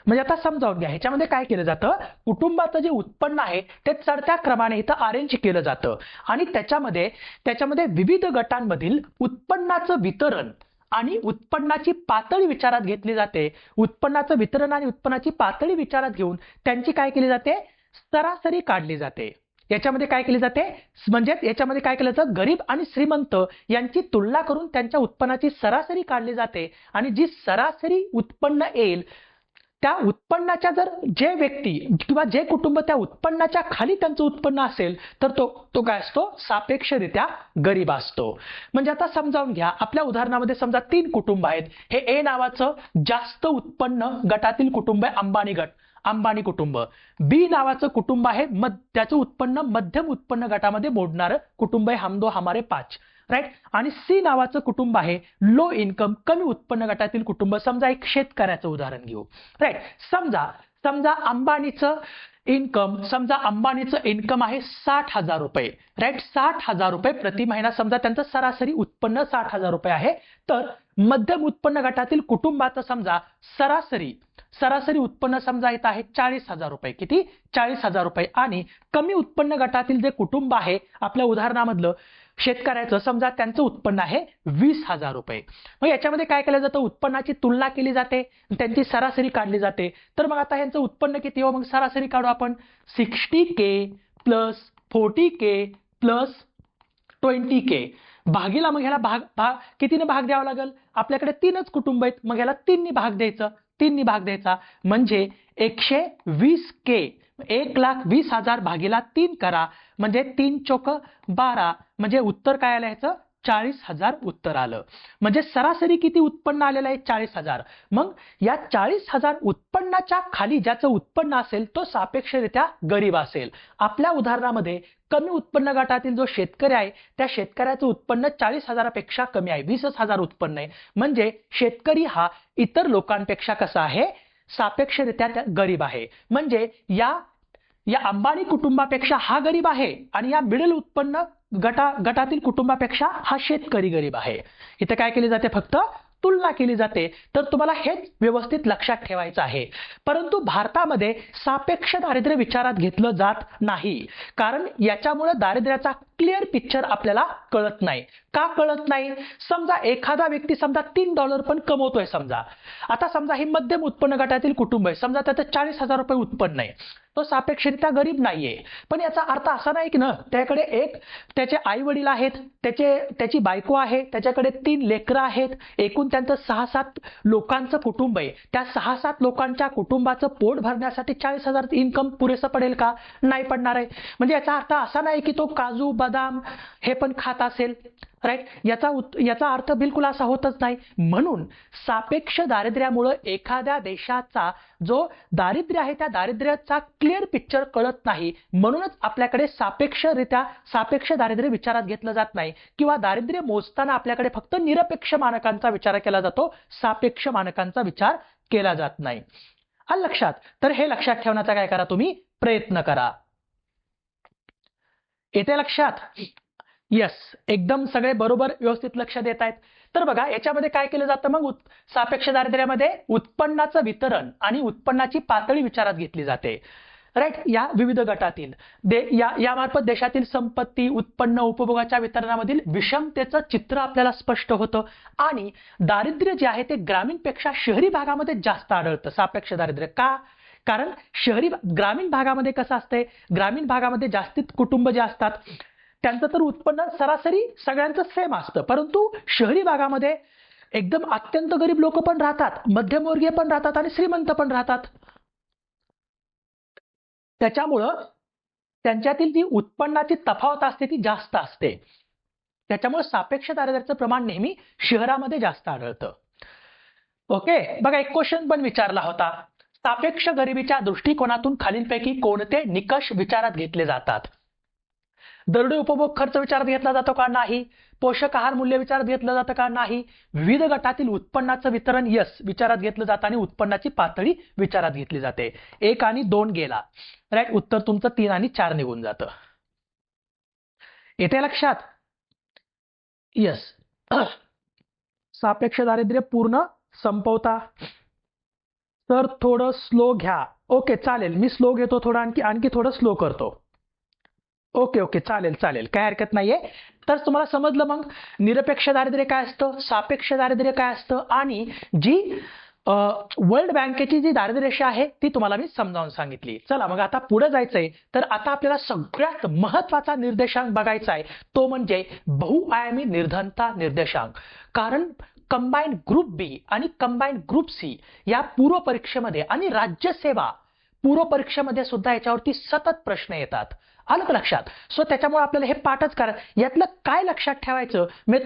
म्हणजे आता समजावून घ्या, ह्याच्यामध्ये काय केलं जातं? कुटुंबाचं जे उत्पन्न आहे ते चढत्या क्रमाने इथं अरेंज केलं जातं आणि त्याच्यामध्ये विविध गटांमधील उत्पन्नाचं वितरण आणि उत्पन्नाची पातळी विचारात घेतली जाते. उत्पन्नाचं वितरण आणि उत्पन्नाची पातळी विचारात घेऊन त्यांची काय केली जाते? सरासरी काढली जाते. याच्यामध्ये काय केली जाते? म्हणजे याच्यामध्ये काय केलं जातं? गरीब आणि श्रीमंत यांची तुलना करून त्यांच्या उत्पन्नाची सरासरी काढली जाते आणि जी सरासरी उत्पन्न येईल त्या उत्पन्नाच्या जर जे व्यक्ती किंवा जे कुटुंब त्या उत्पन्नाच्या खाली त्यांचं उत्पन्न असेल तर तो काय असतो? सापेक्षरित्या गरीब असतो. म्हणजे आता समजावून घ्या, आपल्या उदाहरणामध्ये समजा 3 कुटुंब आहेत. हे ए नावाचं जास्त उत्पन्न गटातील कुटुंब आहे, अंबानी कुटुंब. बी नावाचं कुटुंब आहे, त्याचं उत्पन्न मध्यम उत्पन्न गटामध्ये मोडणारं कुटुंब आहे, हम दो हमारे 5. राईट? आणि सी नावाचं कुटुंब आहे लो इन्कम कमी उत्पन्न गटातील कुटुंब. समजा एक शेतकऱ्याचं उदाहरण घेऊ. राईट? समजा अंबानीचं इन्कम आहे 60,000 रुपये. राईट? 60,000 रुपये प्रति महिना समजा त्यांचं सरासरी उत्पन्न 60,000 रुपये आहे. तर मध्यम उत्पन्न गटातील कुटुंबाचं समजा सरासरी उत्पन्न समजा येत आहे 40,000 रुपये. किती? 40,000 रुपये. आणि कमी उत्पन्न गटातील जे कुटुंब आहे आपल्या उदाहरणामधलं शेतकऱ्याचं समजा त्यांचं उत्पन्न आहे 20,000 रुपये. मग याच्यामध्ये काय केलं जातं? उत्पन्नाची तुलना केली जाते, त्यांची सरासरी काढली जाते. तर मग आता यांचं उत्पन्न किती हो? मग सरासरी काढू आपण. 60K plus 40K plus 20K भागीला मग ह्याला कितीने भाग द्यावा लागेल? आपल्याकडे 3च कुटुंब आहेत, मग ह्याला 3नी भाग द्यायचा म्हणजे 120K. 1,20,000 भागीला 3 करा म्हणजे 3 चोक 12 म्हणजे उत्तर काय आलं ह्याचं? 40,000 उत्तर आलं. म्हणजे सरासरी किती उत्पन्न आलेलं आहे? 40,000. मग या 40,000 उत्पन्नाच्या खाली ज्याचं उत्पन्न असेल तो सापेक्षरित्या गरीब असेल. आपल्या उदाहरणामध्ये कमी उत्पन्न गटातील जो शेतकरी आहे त्या शेतकऱ्याचं उत्पन्न 40,000 पेक्षा कमी आहे, 20,000 उत्पन्न आहे. म्हणजे शेतकरी हा इतर लोकांपेक्षा कसा आहे? सापेक्षरित्या गरीब आहे. म्हणजे या अंबानी कुटुंबापेक्षा हा गरीब आहे आणि या मिडल उत्पन्न गटातील कुटुंबापेक्षा हा शेतकरी गरीब आहे. इथे काय केली जाते? फक्त तुलना केली जाते. तर तुम्हाला हेच व्यवस्थित लक्षात ठेवायचं आहे. परंतु भारतामध्ये सापेक्ष दारिद्र्य विचारात घेतलं जात नाही, कारण याच्यामुळे दारिद्र्याचा क्लिअर पिक्चर आपल्याला कळत नाही. का कळत नाही? समजा एखादा व्यक्ती समजा $3 पण कमवतोय समजा. आता समजा हे मध्यम उत्पन्न गटातील कुटुंब आहे, समजा त्याचं 40,000 रुपये उत्पन्न आहे, तो सापेक्षरित्या गरीब नाहीये. पण याचा अर्थ असा नाही की ना त्याकडे त्याचे आई वडील आहेत, त्याची बायको आहे, त्याच्याकडे 3 लेकरं आहेत, एकूण त्यांचं 6-7 लोकांचं कुटुंब आहे. त्या 6-7 लोकांच्या कुटुंबाचं पोट भरण्यासाठी 40,000 इन्कम पुरेसं पडेल का? नाही पडणार आहे. म्हणजे याचा अर्थ असा नाही की तो काजू बदाम हे पण खात असेल, राईट. याचा अर्थ बिलकुल असा होतच नाही. म्हणून सापेक्ष दारिद्र्यामुळे एखाद्या देशाचा जो दारिद्र्य आहे त्या दारिद्र्याचा क्लिअर पिक्चर कळत नाही. म्हणूनच आपल्याकडे सापेक्ष दारिद्र्य विचारात घेतलं जात नाही किंवा दारिद्र्य मोजताना आपल्याकडे फक्त निरपेक्ष मानकांचा विचार केला जातो, सापेक्ष मानकांचा विचार केला जात नाही. आलं लक्षात? तर हे लक्षात ठेवण्याचा काय करा तुम्ही प्रयत्न करा. येते लक्षात? यस, एकदम सगळे बरोबर व्यवस्थित लक्ष देत आहेत. तर बघा याच्यामध्ये काय केलं जातं मग सापेक्ष दारिद्र्यामध्ये उत्पन्नाचं वितरण आणि उत्पन्नाची पातळी विचारात घेतली जाते. राईट. या विविध गटातील यामार्फत देशातील संपत्ती, उत्पन्न, उपभोगाच्या वितरणामधील विषमतेचं चित्र आपल्याला स्पष्ट होतं आणि दारिद्र्य जे आहे ते ग्रामीणपेक्षा शहरी भागामध्ये जास्त आढळतं. सापेक्ष दारिद्र्य का? कारण ग्रामीण भागामध्ये कसं असतंय, ग्रामीण भागामध्ये जास्तीत कुटुंब जे असतात त्यांचं तर उत्पन्न सरासरी सगळ्यांचं सेम असतं, परंतु शहरी भागामध्ये एकदम अत्यंत गरीब लोक पण राहतात, मध्यमवर्गीय पण राहतात आणि श्रीमंत पण राहतात. त्याच्यामुळं त्यांच्यातील जी उत्पन्नाची तफावत असते ती जास्त असते. त्याच्यामुळे सापेक्ष दारिद्र्याचं प्रमाण नेहमी शहरामध्ये जास्त आढळतं. ओके. बघा एक क्वेश्चन पण विचारला होता, सापेक्ष गरिबीच्या दृष्टिकोनातून खालीलपैकी कोणते निकष विचारात घेतले जातात? दरडोई उपभोग खर्च विचारात घेतला जातो का? नाही. पोषक आहार मूल्य विचारात घेतलं जातं का? नाही. विविध गटातील उत्पन्नाचं वितरण यस विचारात घेतलं जातं आणि उत्पन्नाची पातळी विचारात घेतली जाते. 1 आणि 2 गेला. राईट. उत्तर तुमचं 3 आणि 4 निघून जातं. येते लक्षात? यस. सापेक्ष दारिद्र्य पूर्ण संपवता. तर थोडं स्लो घ्या. ओके चालेल, मी स्लो घेतो, थोडं आणखी थोडं स्लो करतो. ओके चालेल, काय हरकत नाहीये. तर तुम्हाला समजलं मग निरपेक्ष दारिद्र्य काय असतं, सापेक्ष दारिद्र्य काय असतं आणि जी वर्ल्ड बँकेची जी दारिद्र्य रेषा आहे ती तुम्हाला मी समजावून सांगितली. चला मग आता पुढे जायचंय. तर आता आपल्याला सगळ्यात महत्वाचा निर्देशांक बघायचा आहे, तो म्हणजे बहुआयामी निर्धनता निर्देशांक. कारण कंबाईन ग्रुप बी आणि कंबाईन ग्रुप सी या पूर्व परीक्षेमध्ये आणि राज्यसेवा पूर्व परीक्षेमध्ये सुद्धा याच्यावरती सतत प्रश्न येतात. आलं का लक्षात? सो त्याच्यामुळे आपल्याला हे पाठच करा. यातलं काय लक्षात ठेवायचं मी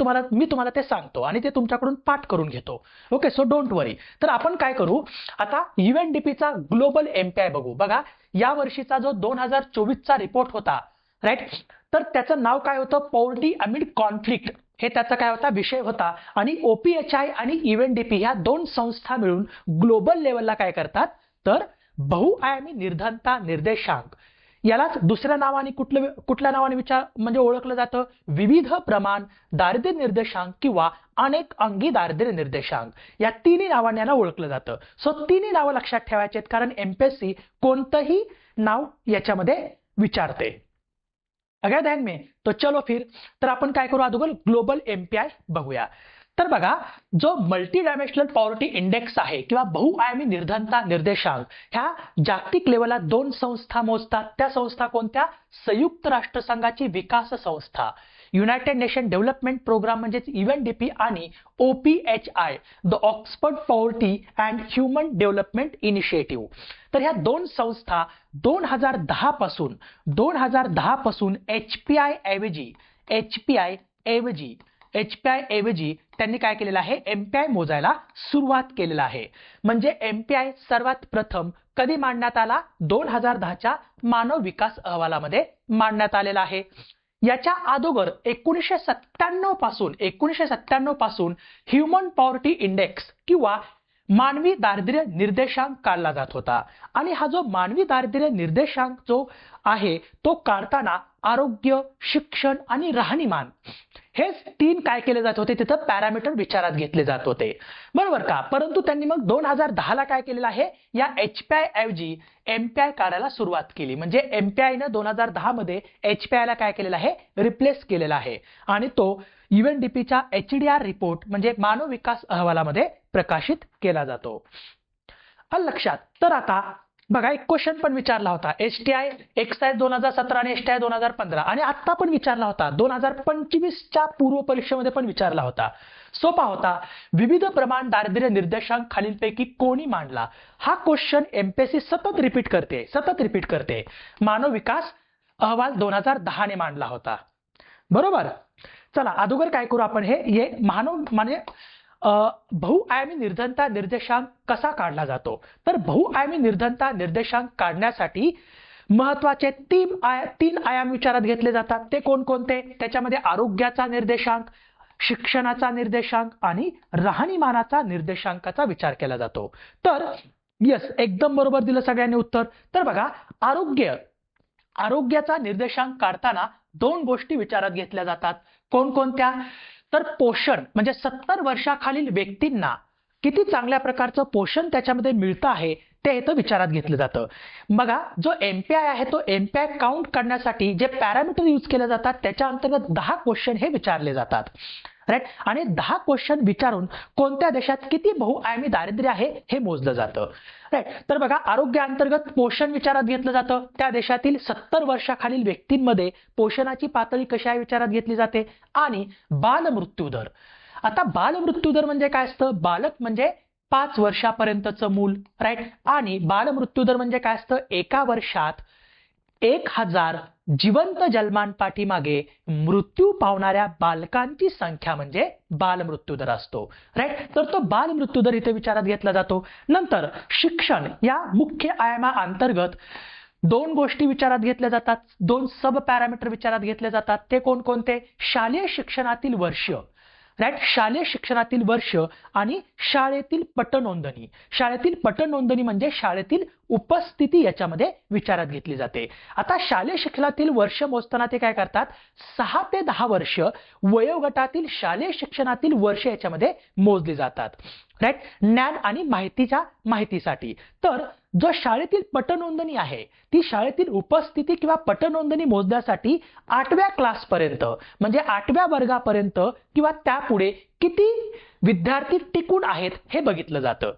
तुम्हाला ते सांगतो आणि ते तुमच्याकडून पाठ करून घेतो. ओके. सो डोंट वरी. तर आपण काय करू आता, UNDPचा ग्लोबल MPI बघू. बघा या वर्षीचा जो 2024चा रिपोर्ट होता, राईट, तर त्याचं नाव काय होतं, पॉवर्टी अमिड कॉन्फ्लिक्ट हे त्याचा काय होता विषय होता. आणि OPHI आणि UNDP ह्या दोन संस्था मिळून ग्लोबल लेवलला काय करतात, तर बहुआयामी निर्धनता निर्देशांक यालाच दुसऱ्या नावाने कुठल्या नावाने म्हणजे ओळखलं जातं, विविध प्रमाण दारिद्र्य निर्देशांक किंवा अनेक अंगी दारिद्र्य निर्देशांक, या तिन्ही नावाने याला ओळखलं जातं. सो तिन्ही नावं लक्षात ठेवायची आहेत, कारण MPSC कोणतंही नाव याच्यामध्ये विचारते. अगर ध्यान में तो चलो फिर. तर आपण काय करू अगोदर ग्लोबल MPI बघूया. तर बघा जो मल्टी डायमेन्शनल पॉवर्टी इंडेक्स आहे किंवा बहुआयामी निर्धनता निर्देशांक ह्या जागतिक लेवलला 2 संस्था मोजतात. त्या संस्था कोणत्या, संयुक्त राष्ट्रसंघाची विकास संस्था युनायटेड नेशन डेव्हलपमेंट प्रोग्राम म्हणजेच UNDP आणि OPHI the Oxford poverty and human development initiative. तर ह्या 2 संस्था 2010 पासून HPI ऐवजी त्यांनी काय केलेलं आहे, MPI मोजायला सुरुवात केलेलं आहे. म्हणजे MPI सर्वात प्रथम कधी मांडण्यात आला, 2010च्या मानव विकास अहवालामध्ये मांडण्यात आलेला आहे. याच्या अगोदर 1997 पासून ह्युमन पॉवर्टी इंडेक्स किंवा मानवी दारिद्र्य निर्देशांक काढला जात होता. आणि हा जो मानवी दारिद्र्य निर्देशांक जो आहे तो काढताना आरोग्य, शिक्षण आणि राहणीमान हे 3 काय केले जात होते, तिथं पॅरामीटर विचारात घेतले जात होते, बरोबर का. परंतु त्यांनी मग 2010ला काय केलेलं आहे, या HPI ऐवजी MPI काढायला सुरुवात केली. म्हणजे MPI ने 2010 मध्ये HPI ला काय केलेलं आहे, रिप्लेस केलेला आहे आणि तो UNDPच्या HDR रिपोर्ट म्हणजे मानव विकास अहवालामध्ये प्रकाशित केला जातो. आलं लक्षात? तर आता बघा एक क्वेश्चन पण विचारला होता, HTI एक्साइज 2017 आणि HTI 2015 आणि आता पण विचारला होता, 2025च्या पूर्व परीक्षेमध्ये पण विचारला होता. सोपा होता, विविध प्रमाण दारिद्र्य निर्देशांक खालीलपैकी कोणी मांडला. हा क्वेश्चन MPSC सतत रिपीट करते. मानव विकास अहवाल 2010 ने मांडला होता, बरोबर. चला अगोदर काय करू आपण, हे मानव म्हणजे बहुआयामी निर्धनता निर्देशांक कसा काढला जातो. तर बहुआयामी निर्धनता निर्देशांक काढण्यासाठी महत्वाचे तीन आयाम विचारात घेतले जातात. ते कोणकोणते? त्याच्यामध्ये आरोग्याचा निर्देशांक, शिक्षणाचा निर्देशांक आणि राहणीमानाचा निर्देशांकाचा विचार केला जातो. तर यस, एकदम बरोबर दिलं सगळ्यांनी उत्तर. तर बघा, आरोग्याचा निर्देशांक काढताना दोन गोष्टी विचारात घेतल्या जातात. कोणकोणत्या? तर पोषण, म्हणजे 70 वर्षाखालील व्यक्तींना किती चांगल्या प्रकारचं पोषण त्याच्यामध्ये मिळतं आहे ते इथं विचारात घेतलं जातं. बघा, जो एमपीआय आहे तो एमपीआय काउंट करण्यासाठी जे पॅरामीटर यूज केले जातात त्याच्या अंतर्गत 10 क्वेश्चन हे विचारले जातात. राईट. आणि 10 क्वेश्चन विचारून कोणत्या देशात किती बहुआयामी दारिद्र्य आहे हे मोजलं जातं. राईट. तर बघा, आरोग्याअंतर्गत पोषण विचारात घेतलं जातं. त्या देशातील 70 वर्षाखालील व्यक्तींमध्ये पोषणाची पातळी कशी आहे विचारात घेतली जाते. आणि बालमृत्यू दर. आता बालमृत्यू दर म्हणजे काय असतं? बालक म्हणजे 5 वर्षापर्यंतचं मूल. राईट. आणि बालमृत्यू दर म्हणजे काय असतं? एका वर्षात 1000 जिवंत जन्मांपाठीमागे मृत्यू पावणाऱ्या बालकांची संख्या म्हणजे बालमृत्यू दर असतो. राईट. तर तो बालमृत्यू दर इथे विचारात घेतला जातो. नंतर शिक्षण या मुख्य आयामाअंतर्गत दोन गोष्टी विचारात घेतल्या जातात. दोन सब पॅरामीटर विचारात घेतले जातात. ते कोणकोणते? शालेय शिक्षणातील वर्ष. राईट. शालेय शिक्षणातील वर्ष आणि शाळेतील पटनोंदणी. शाळेतील पटनोंदणी म्हणजे शाळेतील उपस्थिती याच्यामध्ये विचारात घेतली जाते. आता शालेय शिक्षणातील वर्ष मोजताना ते काय करतात? 6 ते 10 वर्ष वयोगटातील शालेय शिक्षणातील वर्ष याच्यामध्ये मोजली जातात. राईट. ज्ञान आणि माहितीसाठी. तर जो शाळेतील पटनोंदणी आहे ती शाळेतील उपस्थिती किंवा पटनोंदणी मोजण्यासाठी 8व्या क्लासपर्यंत म्हणजे 8व्या वर्गापर्यंत किंवा त्यापुढे किती विद्यार्थी टिकून आहेत हे बघितलं जातं.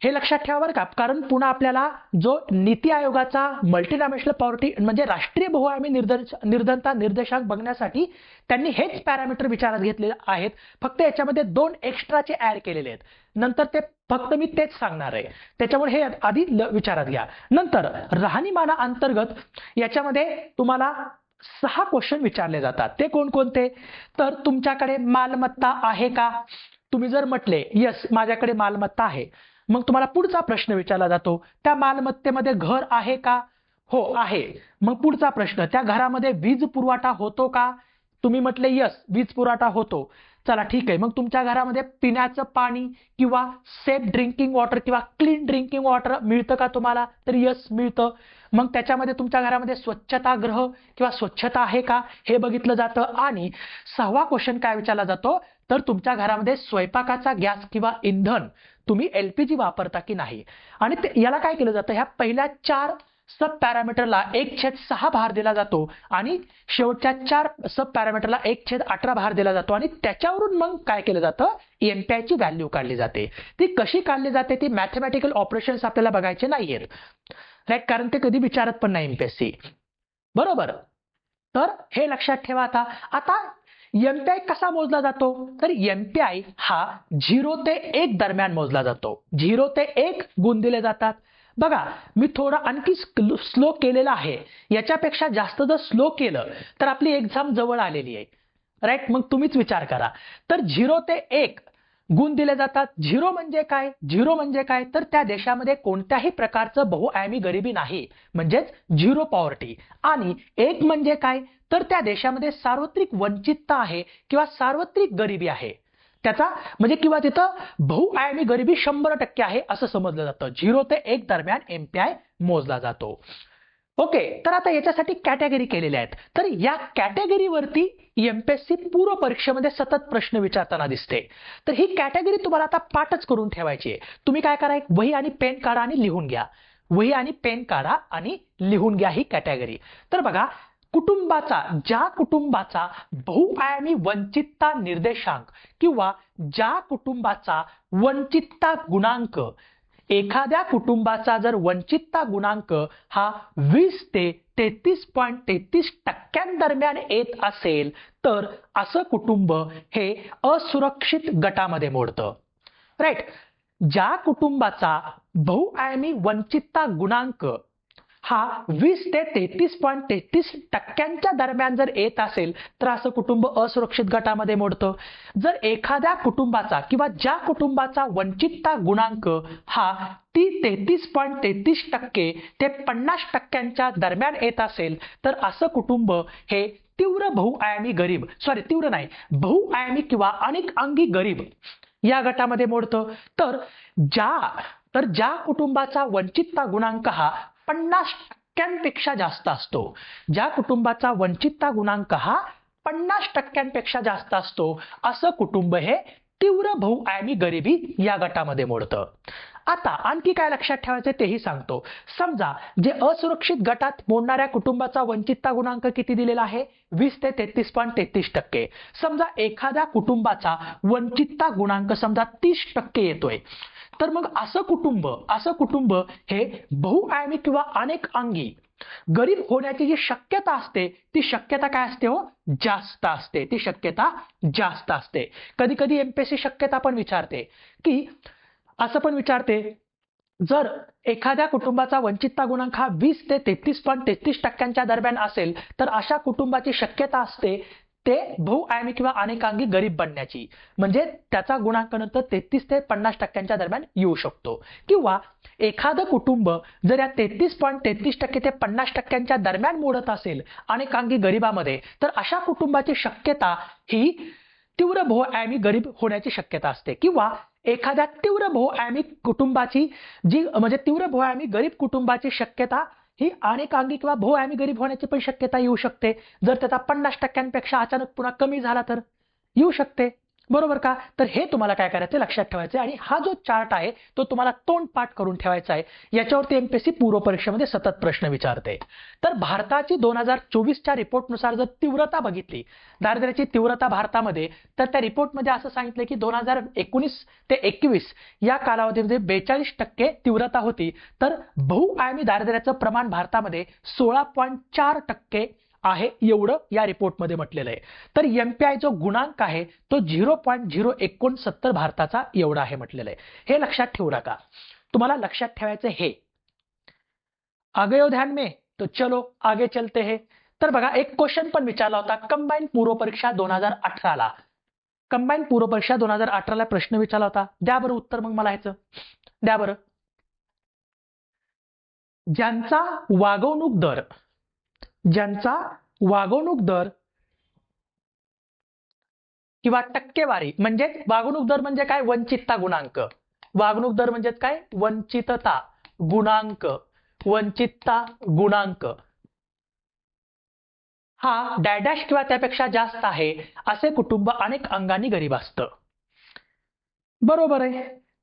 हे लक्षात ठेवा बरं का, कारण पुन्हा आपल्याला जो नीती आयोगाचा मल्टीडायमेन्शनल पॉवर्टी म्हणजे राष्ट्रीय बहुआयामी निर्धनता निर्देशांक बघण्यासाठी त्यांनी हेच पॅरामीटर विचारात घेतलेले आहेत. फक्त याच्यामध्ये 2 एक्स्ट्राचे ऍड केलेले आहेत. नंतर ते फक्त मी तेच सांगणार आहे, त्याच्यामुळे हे आधी विचारात घ्या. नंतर राहणीमाना अंतर्गत याच्यामध्ये तुम्हाला 6 क्वेश्चन विचारले जातात. ते कोणकोणते? तर तुमच्याकडे मालमत्ता आहे का? तुम्ही जर म्हटले यस माझ्याकडे मालमत्ता आहे, मग तुम्हाला पुढचा प्रश्न विचारला जातो, त्या मालमत्तेमध्ये घर आहे का? हो आहे. मग पुढचा प्रश्न, त्या घरामध्ये वीज पुरवठा होतो का? तुम्ही म्हटले यस वीज पुरवठा होतो. चला ठीक आहे. मग तुमच्या घरामध्ये पिण्याचं पाणी किंवा सेफ ड्रिंकिंग वॉटर किंवा क्लीन ड्रिंकिंग वॉटर मिळतं का तुम्हाला? तर यस मिळतं. मग त्याच्यामध्ये तुमच्या घरामध्ये स्वच्छतागृह किंवा स्वच्छता आहे का हे बघितलं जातं. आणि 6वा क्वेश्चन काय विचारला जातो? तर तुमच्या घरामध्ये स्वयंपाकाचा गॅस किंवा इंधन तुम्ही एलपीजी वापरता की नाही. आणि याला काय केलं जातं? ह्या पहिल्या 4 सब पॅरामीटरला 1/6 भार दिला जातो आणि शेवटच्या 4 सब पॅरामीटरला 1/18 भार दिला जातो. आणि त्याच्यावरून मग काय केलं जातं? एमपीआयची व्हॅल्यू काढली जाते. ती कशी काढली जाते? ती मॅथमॅटिकल ऑपरेशन्स आपल्याला बघायचे नाहीयेत. राईट. कारण ते कधी विचारत पण नाही एमपीएससी. बरोबर. तर हे लक्षात ठेवा. आता एमपीआय कसा मोजला जातो? तर एमपीआय हा 0 ते 1 दरम्यान मोजला जातो. 0 ते 1 गुण दिले जातात. बघा, मी थोडं आणखी स्लो केलेलं आहे. याच्यापेक्षा जास्त जर स्लो केलं तर आपली एक्झाम जवळ आलेली आहे. राईट. मग तुम्हीच विचार करा. तर 0 ते 1 गुण दिले जातात. 0 म्हणजे काय? 0 म्हणजे काय? तर त्या देशामध्ये कोणत्याही प्रकारचं बहुआयामी गरिबी नाही, म्हणजेच 0 पॉवर्टी. आणि 1 म्हणजे काय? तर त्या देशामध्ये सार्वत्रिक वंचितता आहे किंवा सार्वत्रिक गरिबी आहे. त्याचा म्हणजे किंवा तिथं बहुआयामी गरिबी 100% आहे असं समजलं जातं. 0 ते 1 दरम्यान एमपीआय मोजला जातो. ओके. तर आता याच्यासाठी कॅटेगरी केलेल्या आहेत. तर या कॅटेगरीवरती एमपीएससी पूर्व परीक्षेमध्ये सतत प्रश्न विचारताना दिसते. तर ही कॅटेगरी तुम्हाला आता पाठच करून ठेवायची आहे. तुम्ही काय करा, वही आणि पेन काढा आणि लिहून घ्या. वही आणि पेन काढा आणि लिहून घ्या ही कॅटेगरी. तर बघा, ज्या कुटुंबाचा बहुआयामी वंचितता निर्देशांक किंवा ज्या कुटुंबाचा वंचितता गुणांक, एखाद्या कुटुंबाचा जर वंचितता गुणांक हा 20 ते 33.33% दरम्यान येत असेल तर असं कुटुंब हे असुरक्षित गटामध्ये मोडतं. राईट. ज्या कुटुंबाचा बहुआयामी वंचितता गुणांक हा 20 ते 33.33% दरम्यान जर येत असेल तर असं कुटुंब असुरक्षित गटामध्ये मोडतं. जर एखाद्या कुटुंबाचा किंवा ज्या कुटुंबाचा वंचितता गुणांक हा 33.33% ते 50% दरम्यान येत असेल तर असं कुटुंब हे तीव्र बहुआयामी गरीब तीव्र नाही बहुआयामी किंवा अनेक अंगी गरीब या गटामध्ये मोडतं. ज्या कुटुंबाचा वंचितता गुणांक हा 50% जास्त असतो, ज्या कुटुंबाचा वंचितता गुणांक हा 50% जास्त असतो असं कुटुंब हे तीव्र बहुआयामी गरिबी या गटामध्ये मोडतं. आता आणखी काय लक्षात ठेवायचे तेही सांगतो. समजा जे असुरक्षित गटात मोडणाऱ्या कुटुंबाचा वंचितता गुणांक किती दिलेला आहे 20 ते 33.33%. समजा एखाद्या कुटुंबाचा वंचितता गुणांक समजा 30% येतोय तर मग असं कुटुंब हे बहुआयामी किंवा अनेक अंगी गरीब होण्याची जी शक्यता असते ती शक्यता काय असते हो जास्त असते. ती शक्यता जास्त असते. कधी कधी एमपीएससी शक्यता पण विचारते की असं पण विचारते जर एखाद्या कुटुंबाचा वंचितता गुणांक हा 20 ते 33.33% दरम्यान असेल तर अशा कुटुंबाची शक्यता असते ते बहुआयामी किंवा अनेकांगी गरीब बनण्याची, म्हणजे त्याचा गुणांक नंतर 33 ते 50% दरम्यान येऊ शकतो. किंवा एखादं कुटुंब जर या 33.33% ते 50% दरम्यान मोडत असेल अनेकांगी गरीबामध्ये तर अशा कुटुंबाची शक्यता ही तीव्र बहुआयामी गरीब होण्याची शक्यता असते. किंवा एखाद्या तीव्र बहुआयामी कुटुंबाची तीव्र बहुआयामी गरीब कुटुंबाची शक्यता ही अनेकांगी किंवा बहुआयामी गरीब होण्याची पण शक्यता येऊ शकते. जर त्याचा 50%पेक्षा अचानक पुन्हा कमी झाला तर येऊ शकते. बरोबर का? तर हे तुम्हाला काय करायचं लक्षात ठेवायचं आणि हा जो चार्ट आहे तो तुम्हाला तोंडपाठ करून ठेवायचा आहे. याच्यावरती एमपीएससी पूर्व परीक्षेमध्ये सतत प्रश्न विचारते. तर भारताची 2024च्या रिपोर्टनुसार जर तीव्रता बघितली दारिद्र्याची तीव्रता भारतामध्ये तर त्या रिपोर्टमध्ये असं सांगितलं की 2019 ते 21 या कालावधीमध्ये 42% तीव्रता होती तर बहुआयामी दारिद्र्याचं प्रमाण भारतामध्ये 16.4% आहे एवढं या रिपोर्टमध्ये म्हटलेलं आहे. तर एमपीआय जो गुणांक आहे तो 0.069 भारताचा एवढा आहे म्हटलेलं आहे. हे लक्षात ठेवू नका. तुम्हाला लक्षात ठेवायचं हे आगे हो ध्यान में. तो चलो आगे चलते हैं. तर बघा एक क्वेश्चन पण विचारला होता कंबाईन पूर्व परीक्षा 2018 ला. कंबाईन पूर्व परीक्षा 2018 ला प्रश्न विचारला होता. द्या बरं उत्तर मग मला ह्याचं द्या बरं. ज्यांचा वागवणूक दर किंवा टक्केवारी म्हणजेच वागणूक दर म्हणजे काय वंचितता गुणांक. वागणूक दर म्हणजे काय वंचितता गुणांक हा डॅडॅश किंवा त्यापेक्षा जास्त आहे असे कुटुंब अनेक अंगांनी गरीब असतं. बरोबर आहे.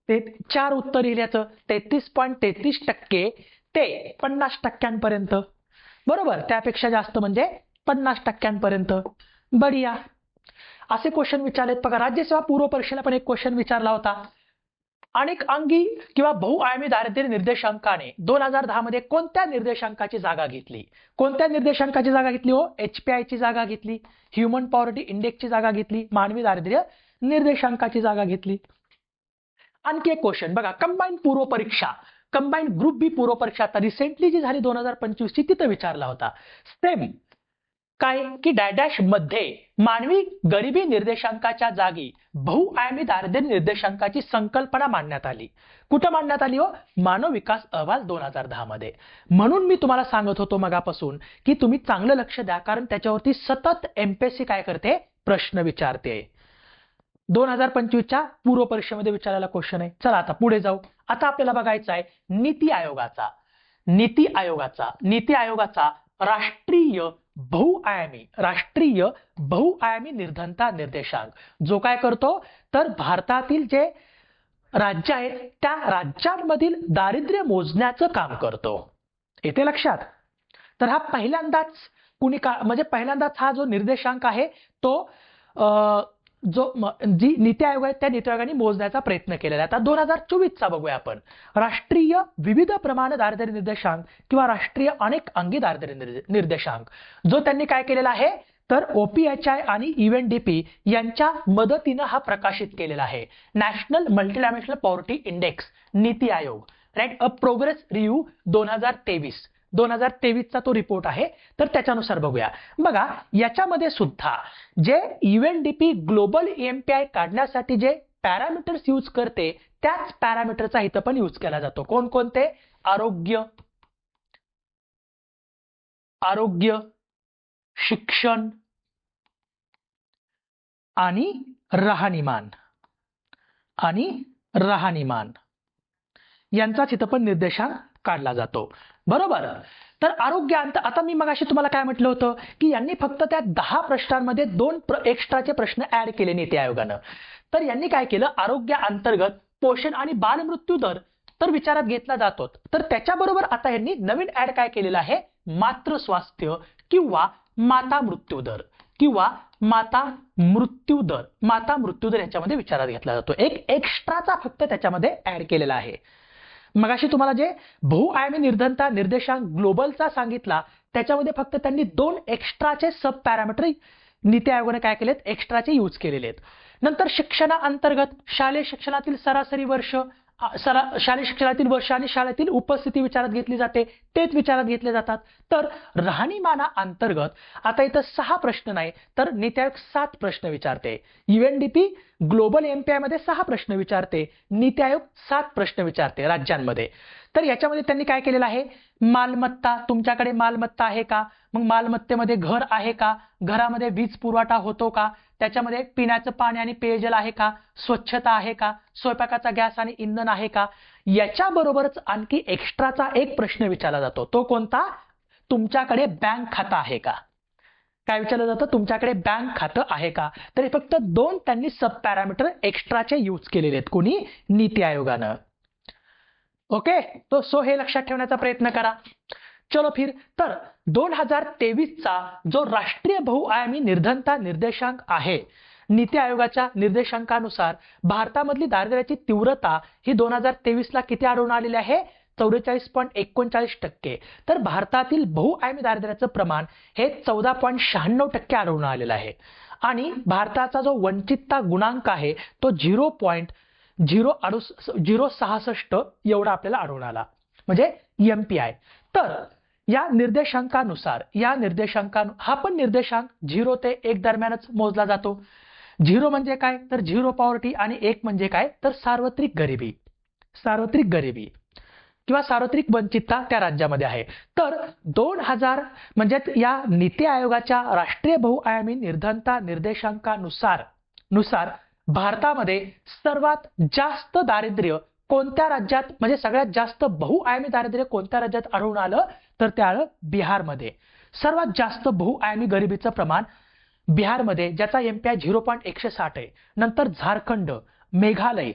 ते 4 उत्तर लिहिल्याचं 33.33% ते 50% बरोबर. त्यापेक्षा जास्त म्हणजे 50% बढिया. असे क्वेश्चन विचारलेत बघा. राज्यसेवा पूर्व परीक्षेला पण एक क्वेश्चन विचारला होता. अनेक अंगी किंवा बहुआयामी दारिद्र्य निर्देशांकाने 2010 मध्ये कोणत्या निर्देशांकाची जागा घेतली? कोणत्या निर्देशांकाची जागा घेतली हो? HPI ची जागा घेतली, ह्युमन पॉवर्टी इंडेक्सची जागा घेतली, मानवी दारिद्र्य निर्देशांकाची जागा घेतली. आणखी एक क्वेश्चन बघा कंबाईन पूर्व परीक्षा कंबाईन ग्रुप बी पूर्व परीक्षा आता रिसेंटली जी झाली 2025 ची तिथं विचारला होता. सेम काय की डॅडॅश मध्ये मानवी गरिबी निर्देशांकाच्या जागी बहुआयामी दारिद्र्य निर्देशांकाची संकल्पना मांडण्यात आली. कुठं मांडण्यात आली हो? मानव विकास अहवाल 2010 मध्ये. म्हणून मी तुम्हाला सांगत होतो मगापासून की तुम्ही चांगलं लक्ष द्या कारण त्याच्यावरती सतत एमपीएससी काय करते प्रश्न विचारते. 2025च्या पूर्व परीक्षेमध्ये विचारलेला क्वेश्चन आहे. चला आता पुढे जाऊ. आता आपल्याला बघायचा आहे नीती आयोगाचा राष्ट्रीय बहुआयामी निर्धनता निर्देशांक जो काय करतो तर भारतातील जे राज्य आहेत त्या राज्यांमधील दारिद्र्य मोजण्याचं काम करतो. येते लक्षात. तर हा पहिल्यांदाच हा जो निर्देशांक आहे तो जी नीती आयोग आहे त्या नीती आयोगाने मोजण्याचा प्रयत्न केलेला आहे. आता 2024चा बघूया आपण. राष्ट्रीय विविध प्रमाण दारिद्र्य निर्देशांक किंवा राष्ट्रीय अनेक अंगी दारिद्र्य निर्देशांक जो त्यांनी काय केलेला आहे तर OPHI आणि UNDP यांच्या मदतीनं हा प्रकाशित केलेला आहे. National multidimensional poverty index NITI Aayog right a progress review 2023 2023चा तो रिपोर्ट आहे, तर त्याच्यानुसार बघूया. बघा याच्यामध्ये सुद्धा जे UNDP ग्लोबल EMPI काढण्यासाठी जे पॅरामीटर्स यूज करते त्याच पॅरामीटरचा इथं पण यूज केला जातो. कोणकोणते? आरोग्य, शिक्षण आणि राहणीमान यांचाच इथं पण निर्देशांक काढला जातो. बरोबर. तर आरोग्य आता मी मगाशी तुम्हाला काय म्हटलं होतं की यांनी फक्त त्या 10 प्रश्नांमध्ये 2 एक्स्ट्राचे प्रश्न ऍड केले नीती आयोगानं. तर यांनी काय केलं, आरोग्य अंतर्गत पोषण आणि बालमृत्यू दर तर विचारात घेतला जातो. तर त्याच्याबरोबर आता यांनी नवीन ऍड काय केलेलं आहे, मातृ स्वास्थ्य किंवा माता मृत्यू दर याच्यामध्ये विचारात घेतला जातो. एक एक्स्ट्राचा फक्त त्याच्यामध्ये ऍड केलेला आहे. मगाशी तुम्हाला जे बहुआयामी निर्धनता निर्देशांक ग्लोबलचा सांगितला त्याच्यामध्ये फक्त त्यांनी 2 एक्स्ट्राचे सब पॅरामीटर नीती आयोगाने काय केलेत, एक्स्ट्राचे यूज केलेले आहेत. नंतर शिक्षणाअंतर्गत शालेय शिक्षणातील सरासरी वर्ष, शालेय शिक्षणातील वर्ष आणि शाळेतील उपस्थिती विचारात घेतली जाते, तेच विचारात घेतले जातात. तर राहणीमाना अंतर्गत आता इथं 6 प्रश्न नाही तर नीती आयोग 7 प्रश्न विचारते. UNDP ग्लोबल EMPI मध्ये 6 प्रश्न विचारते, नीती आयोग 7 प्रश्न विचारते राज्यांमध्ये. तर याच्यामध्ये त्यांनी काय केलेलं आहे, मालमत्ता, तुमच्याकडे मालमत्ता आहे का, मग मालमत्तेमध्ये घर आहे का, घरामध्ये वीज पुरवठा होतो का, त्याच्यामध्ये पिण्याचं पाणी आणि पेयजल आहे का, स्वच्छता आहे का, स्वयंपाकाचा गॅस आणि इंधन आहे का. याच्याबरोबरच आणखी एक्स्ट्राचा एक प्रश्न विचारला जातो. तो कोणता, तुमच्याकडे बँक खातं आहे का. काय विचारलं जातं, तुमच्याकडे बँक खातं आहे का. तर हे फक्त 2 त्यांनी सब पॅरामीटर एक्स्ट्राचे यूज केलेले आहेत, कोणी, नीती आयोगानं. ओके, तो सो हे लक्षात ठेवण्याचा प्रयत्न करा. चलो फिर. तर 2023चा जो राष्ट्रीय बहुआयामी निर्धनता निर्देशांक आहे, नीती आयोगाच्या निर्देशांकानुसार भारतामधली दारिद्र्याची तीव्रता ही 2023ला किती आढळून आलेली आहे, 44.39%. तर भारतातील बहुआयामी दारिद्र्याचं प्रमाण हे 14.96% आढळून आलेलं आहे. आणि भारताचा जो वंचितता गुणांक आहे तो 0.066 एवढा आपल्याला आढळून आला, म्हणजे MPI. तर या निर्देशांकानुसार हा पण निर्देशांक 0 ते 1 दरम्यानच मोजला जातो. 0 म्हणजे काय, तर झिरो पॉवर्टी, आणि 1 म्हणजे काय, तर सार्वत्रिक गरिबी किंवा सार्वत्रिक वंचितता त्या राज्यामध्ये आहे. तर 2000 म्हणजे या नीती आयोगाच्या राष्ट्रीय बहुआयामी निर्धनता निर्देशांकानुसार भारतामध्ये सर्वात जास्त दारिद्र्य कोणत्या राज्यात, म्हणजे सगळ्यात जास्त बहुआयामी दारिद्र्य कोणत्या राज्यात आढळून आलं, तर ते आलं बिहारमध्ये. सर्वात जास्त बहुआयामी गरिबीचं प्रमाण बिहारमध्ये, ज्याचा MPI 0.160 आहे. नंतर झारखंड, मेघालय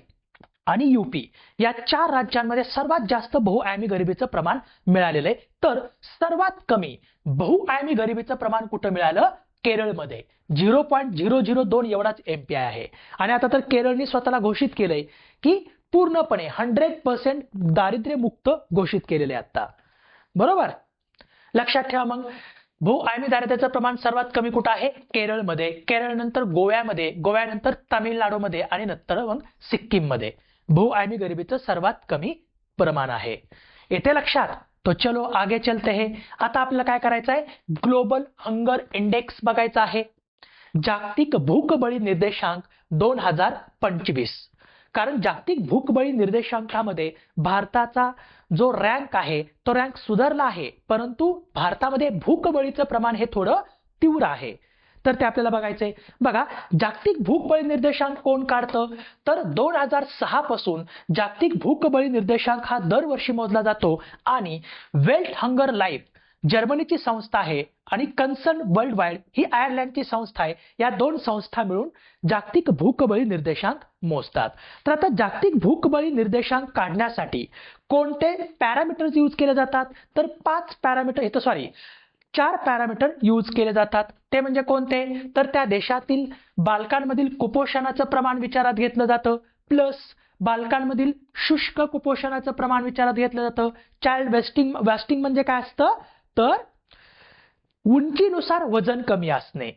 आणि UP या 4 राज्यांमध्ये सर्वात जास्त बहुआयामी गरिबीचं प्रमाण मिळालेलं आहे. तर सर्वात कमी बहुआयामी गरिबीचं प्रमाण कुठं मिळालं, केरळमध्ये 0.002 एवढाच MPI आहे. आणि आता तर केरळने स्वतःला घोषित केलंय की पूर्णपणे 100% दारिद्र्यमुक्त घोषित केलेले आता. बरोबर, लक्षात ठेवा. मग बहुआयामी दारिद्र्याचं प्रमाण सर्वात कमी कुठं आहे, केरळमध्ये, केरळनंतर गोव्यामध्ये, गोव्यानंतर तामिळनाडूमध्ये आणि नंतर मग सिक्कीममध्ये बहुआयामी गरिबीचं सर्वात कमी प्रमाण आहे. येते लक्षात. तो चलो आगे चलते हैं. आता आपल्याला काय करायचं आहे, ग्लोबल हंगर इंडेक्स बघायचा आहे, जागतिक भूकबळी निर्देशांक 2025. कारण जागतिक भूकबळी निर्देशांकामध्ये भारताचा जो रँक आहे तो रँक सुधारला आहे, परंतु भारतामध्ये भूकबळीचं प्रमाण हे थोडं तीव्र आहे. तर ते आपल्याला बघायचंय. बघा, जागतिक भूकबळी निर्देशांक कोण काढतं, तर 2006 पासून जागतिक भूकबळी निर्देशांक हा दरवर्षी मोजला जातो. आणि वेल्थ हंगर लाईफ जर्मनीची संस्था आहे आणि कन्सर्न वर्ल्ड वाईड ही आयर्लंडची संस्था आहे. या 2 संस्था मिळून जागतिक भूकबळी निर्देशांक मोजतात. तर आता जागतिक भूकबळी निर्देशांक काढण्यासाठी कोणते पॅरामीटर्स यूज केले जातात, तर 4 पॅरामीटर यूज केले जातात. ते म्हणजे कोणते, तर त्या देशातील बालकांमधील कुपोषणाचं प्रमाण विचारात घेतलं जातं, प्लस बालकांमधील शुष्क कुपोषणाचं प्रमाण विचारात घेतलं जातं. चाइल्ड वेस्टिंग म्हणजे काय असतं, तर उंचीनुसार वजन कमी असणे.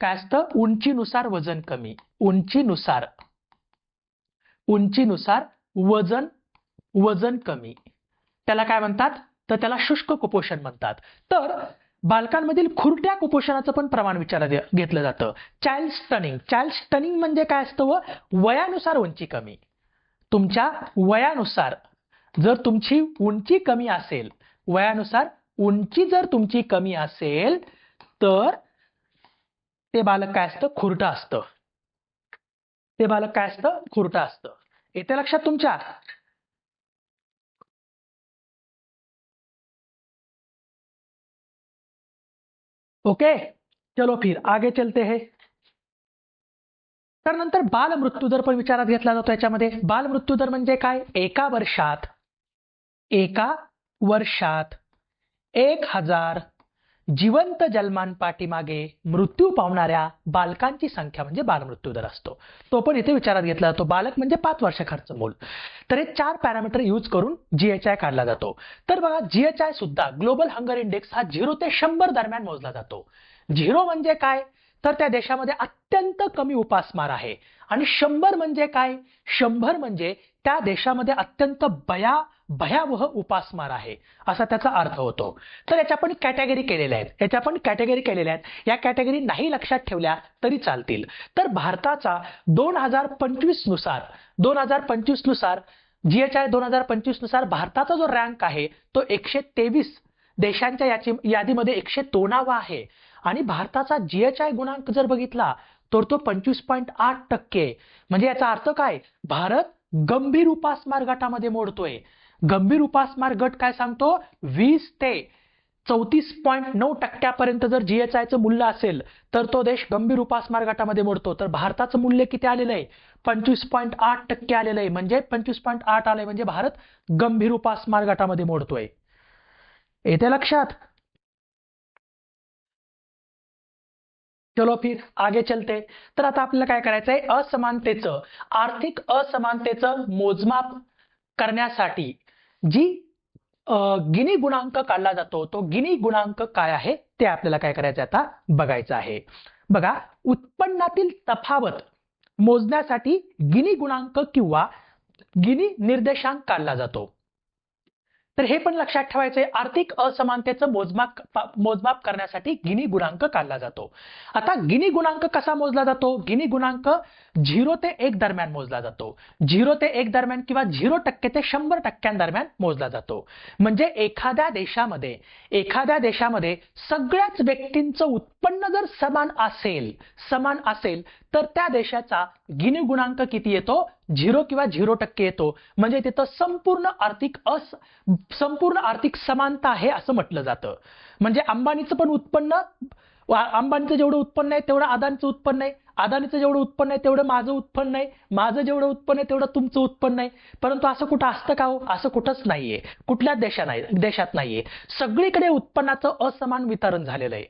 काय असतं, उंचीनुसार वजन कमी, उंचीनुसार वजन कमी, त्याला काय म्हणतात, तर त्याला शुष्क कुपोषण म्हणतात. तर बालकांमधील खुरट्या कुपोषणाचं पण प्रमाण विचारात घेतलं जातं. चाइल्ड स्टनिंग म्हणजे काय असतं? वयानुसार उंची कमी. तुमच्या वयानुसार जर तुमची उंची कमी असेल, वयानुसार उंची जर तुमची कमी असेल तर ते बालक काय असतं? खुरटं असतं. ते बालक काय असतं? खुरटं असतं. येते लक्षात तुमच्या? ओके, चलो फिर आगे चलते हैं. तर नंतर बाल मृत्यूदर पण विचारात घेतला जातो याच्यामध्ये. बाल मृत्यूदर म्हणजे काय? एका वर्षात 1000 जिवंत जन्मांपाठीमागे मृत्यू पावणाऱ्या बालकांची संख्या म्हणजे बालमृत्यूदर असतो. तो पण इथे विचारात घेतला जातो. बालक म्हणजे 5 वर्षाखालचं मूल. तर हे 4 पॅरामीटर यूज करून जीएचआय काढला जातो. तर बघा, जीएचआय सुद्धा ग्लोबल हंगर इंडेक्स हा 0 ते 100 दरम्यान मोजला जातो. 0 म्हणजे काय? तर त्या देशामध्ये अत्यंत कमी उपासमार आहे. आणि 100 म्हणजे काय? 100 म्हणजे त्या देशामध्ये अत्यंत भयावह उपासमार आहे, असा त्याचा अर्थ होतो. तर याच्या पण कॅटेगरी केलेल्या आहेत. या कॅटेगरी नाही लक्षात ठेवल्या तरी चालतील. तर भारताचा 2025 नुसार जीएचआय 2025 नुसार भारताचा जो रँक आहे तो 123 देशांच्या यादीमध्ये 102वा आहे. आणि भारताचा जीएचआय गुणांक जर बघितला तर तो 25.8%. म्हणजे याचा अर्थ काय? भारत गंभीर उपासमार गटामध्ये मोडतोय. गंभीर उपासमार गट काय सांगतो? 20 ते 34.9% जर जीएचआयचं मूल्य असेल तर तो देश गंभीर उपासमार गटामध्ये मोडतो. तर भारताचं मूल्य किती आलेलं आहे? 25.8% आलेलं आहे. म्हणजे 25.8 आलंय म्हणजे भारत गंभीर उपासमार गटामध्ये मोडतोय. येते लक्षात? चलो फिर आगे चलते. तर आता आपल्याला काय करायचंय? आर्थिक असमानतेचं मोजमाप करण्यासाठी जी गिनी गुणांक काढला जातो, तो गिनी गुणांक काय आहे ते आपल्याला काय करायचं आता बघायचं आहे. बघा, उत्पन्नातील तफावत मोजण्यासाठी गिनी गुणांक किंवा गिनी निर्देशांक काढला जातो. तर हे पण लक्षात ठेवायचंय. आर्थिक असमानतेचं मोजमाप करण्यासाठी गिनी गुणांक काढला जातो. आता गिनी गुणांक कसा मोजला जातो? गिनी गुणांक 0 ते 1 दरम्यान मोजला जातो. 0 ते 1 दरम्यान किंवा 0% ते 100% दरम्यान मोजला जातो. म्हणजे एखाद्या देशामध्ये सगळ्याच व्यक्तींचं उत्पन्न जर समान असेल तर त्या देशाचा गिनी गुणांक किती येतो? 0 किंवा 0% येतो. म्हणजे तिथं संपूर्ण आर्थिक समानता आहे असं म्हटलं जातं. म्हणजे अंबानीचं पण उत्पन्न, अंबानीचं जेवढं उत्पन्न आहे तेवढं अदानीचं उत्पन्न आहे, अदानीचं जेवढं उत्पन्न आहे तेवढं माझं उत्पन्न आहे, माझं जेवढं उत्पन्न आहे तेवढं तुमचं उत्पन्न आहे. परंतु असं कुठं असतं का हो? असं कुठंच नाहीये. कुठल्याच देशात नाहीये. सगळीकडे उत्पन्नाचं असमान वितरण झालेलं आहे.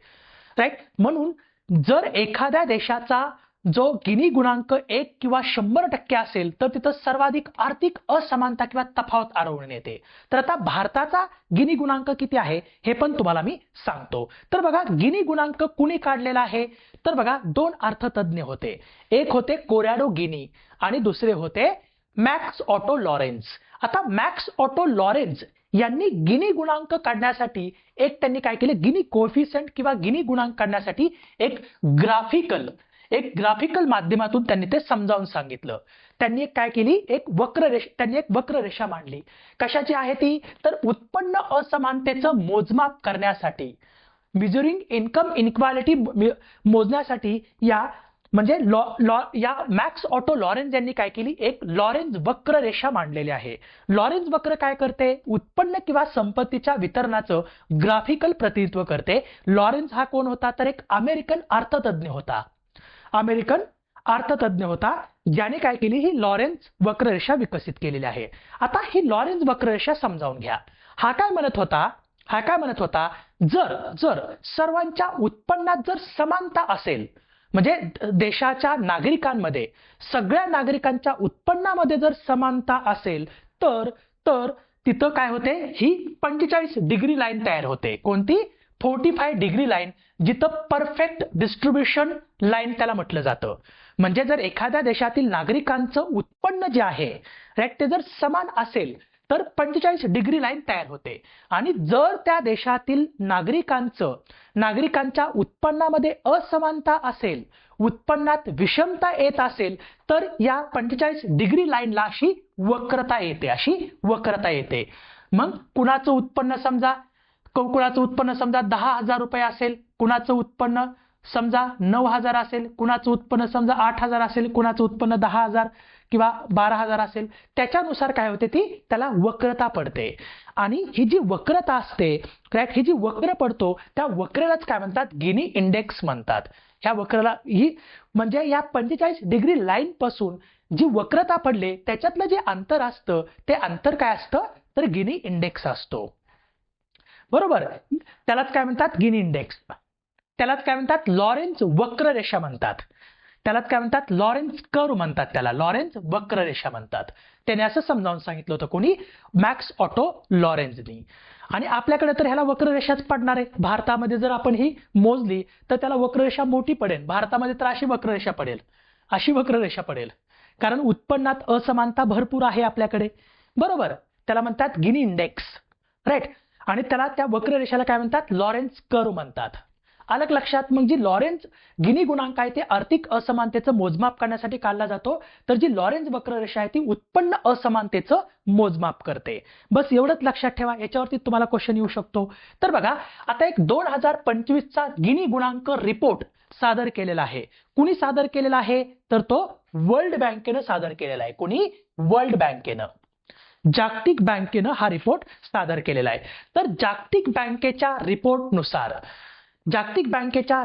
राईट? म्हणून जर एखाद्या देशाचा जो गिनी गुणांक 1 किंवा 100% असेल तर तिथं सर्वाधिक आर्थिक असमानता किंवा तफावत आढळून येते. तर आता भारताचा गिनी गुणांक किती आहे हे पण तुम्हाला मी सांगतो. तर बघा, गिनी गुणांक कुणी काढलेला आहे? तर बघा, 2 अर्थतज्ञ होते. एक होते कोरॅडो गिनी आणि दुसरे होते मॅक्स ऑटो लॉरेन्झ. आता मॅक्स ऑटो लॉरेन्झ यांनी गिनी गुणांक काढण्यासाठी त्यांनी काय केले? गिनी कोएफिशियंट किंवा गिनी गुणांक काढण्यासाठी एक ग्राफिकल माध्यमातून त्यांनी ते समजावून सांगितलं. त्यांनी काय केली? एक वक्ररेषा मांडली. कशाची आहे ती? तर उत्पन्न असमानतेचं मोजमाप करण्यासाठी, मेजरिंग इन्कम इनइक्वालिटी मोजण्यासाठी या मॅक्स ऑटो लॉरेन्झ यांनी काय केली? एक लॉरेन्झ वक्ररेषा मांडलेली आहे. लॉरेन्झ वक्र काय करते? उत्पन्न किंवा संपत्तीच्या वितरणाचं ग्राफिकल प्रतिनिधित्व करते. लॉरेन्झ हा कोण होता? तर एक अमेरिकन अर्थतज्ञ होता ज्याने काय केली? ही लॉरेन्झ वक्ररेषा विकसित केलेली आहे. आता ही लॉरेन्झ वक्ररेषा समजावून घ्या. हा काय म्हणत होता? जर सर्वांच्या उत्पन्नात जर समानता असेल, म्हणजे देशाच्या नागरिकांमध्ये, सगळ्या नागरिकांच्या उत्पन्नामध्ये जर समानता असेल तर तिथं काय होते? ही 45 डिग्री लाईन तयार होते. कोणती? 45 डिग्री लाईन, जिथं परफेक्ट डिस्ट्रीब्युशन लाईन त्याला म्हटलं जातं. म्हणजे जर एखाद्या देशातील नागरिकांचं उत्पन्न जे आहे, राईट, ते जर समान असेल तर 45 डिग्री लाईन तयार होते. आणि जर त्या देशातील नागरिकांच्या उत्पन्नामध्ये असमानता असेल, उत्पन्नात विषमता येत असेल, तर या 45 डिग्री लाईनला अशी वक्रता येते. मग कुणाचं उत्पन्न समजा 10,000 रुपये असेल, कुणाचं उत्पन्न समजा 9,000 असेल, कुणाचं उत्पन्न समजा 8,000 असेल, कुणाचं उत्पन्न 10,000 किंवा 12,000 असेल, त्याच्यानुसार काय होते, त्याला वक्रता पडते. आणि ही जी वक्रता असते, ही जी वक्र पडतो त्या वक्रेलाच काय म्हणतात, गिनी इंडेक्स म्हणतात. ह्या वक्राला म्हणजे या 45 डिग्री लाईन पासून जी वक्रता पडले त्याच्यातलं जे अंतर असतं ते अंतर काय असतं, तर गिनी इंडेक्स असतो. बरोबर. त्यालाच काय म्हणतात, गिनी इंडेक्स. त्यालाच काय म्हणतात, लॉरेन्झ वक्ररेषा म्हणतात. त्यालाच काय म्हणतात, लॉरेन्झ कर्व म्हणतात. त्याला लॉरेन्झ वक्ररेषा म्हणतात. त्याने असं समजावून सांगितलं होतं कोणी, मॅक्स ऑटो लॉरेन्झनी. आणि आपल्याकडे तर ह्याला वक्ररेषाच पडणार आहे. भारतामध्ये जर आपण ही मोजली तर त्याला वक्ररेषा मोठी पडेल. भारतामध्ये तर अशी वक्ररेषा पडेल, कारण उत्पन्नात असमानता भरपूर आहे आपल्याकडे. बरोबर. त्याला म्हणतात गिनी इंडेक्स, राईट. आणि त्याला त्या वक्ररेषेला काय म्हणतात, लॉरेन्झ कर्व म्हणतात. अलग लक्षात. मग जी लॉरेन्झ गिनी गुणांक आहे ते आर्थिक असमानतेचं मोजमाप करण्यासाठी काढला जातो, तर जी लॉरेन्झ वक्ररेषा आहे ती उत्पन्न असमानतेचं मोजमाप करते. बस एवढंच लक्षात ठेवा. याच्यावरती तुम्हाला क्वेश्चन येऊ शकतो. तर बघा, आता एक 2025 चा गिनी गुणांक रिपोर्ट सादर केलेला आहे. कुणी सादर केलेला आहे, तर तो वर्ल्ड बँकेनं सादर केलेला आहे. कुणी, वर्ल्ड बँकेनं, जागतिक बँकेनं हा रिपोर्ट सादर केलेला आहे. तर जागतिक बँकेच्या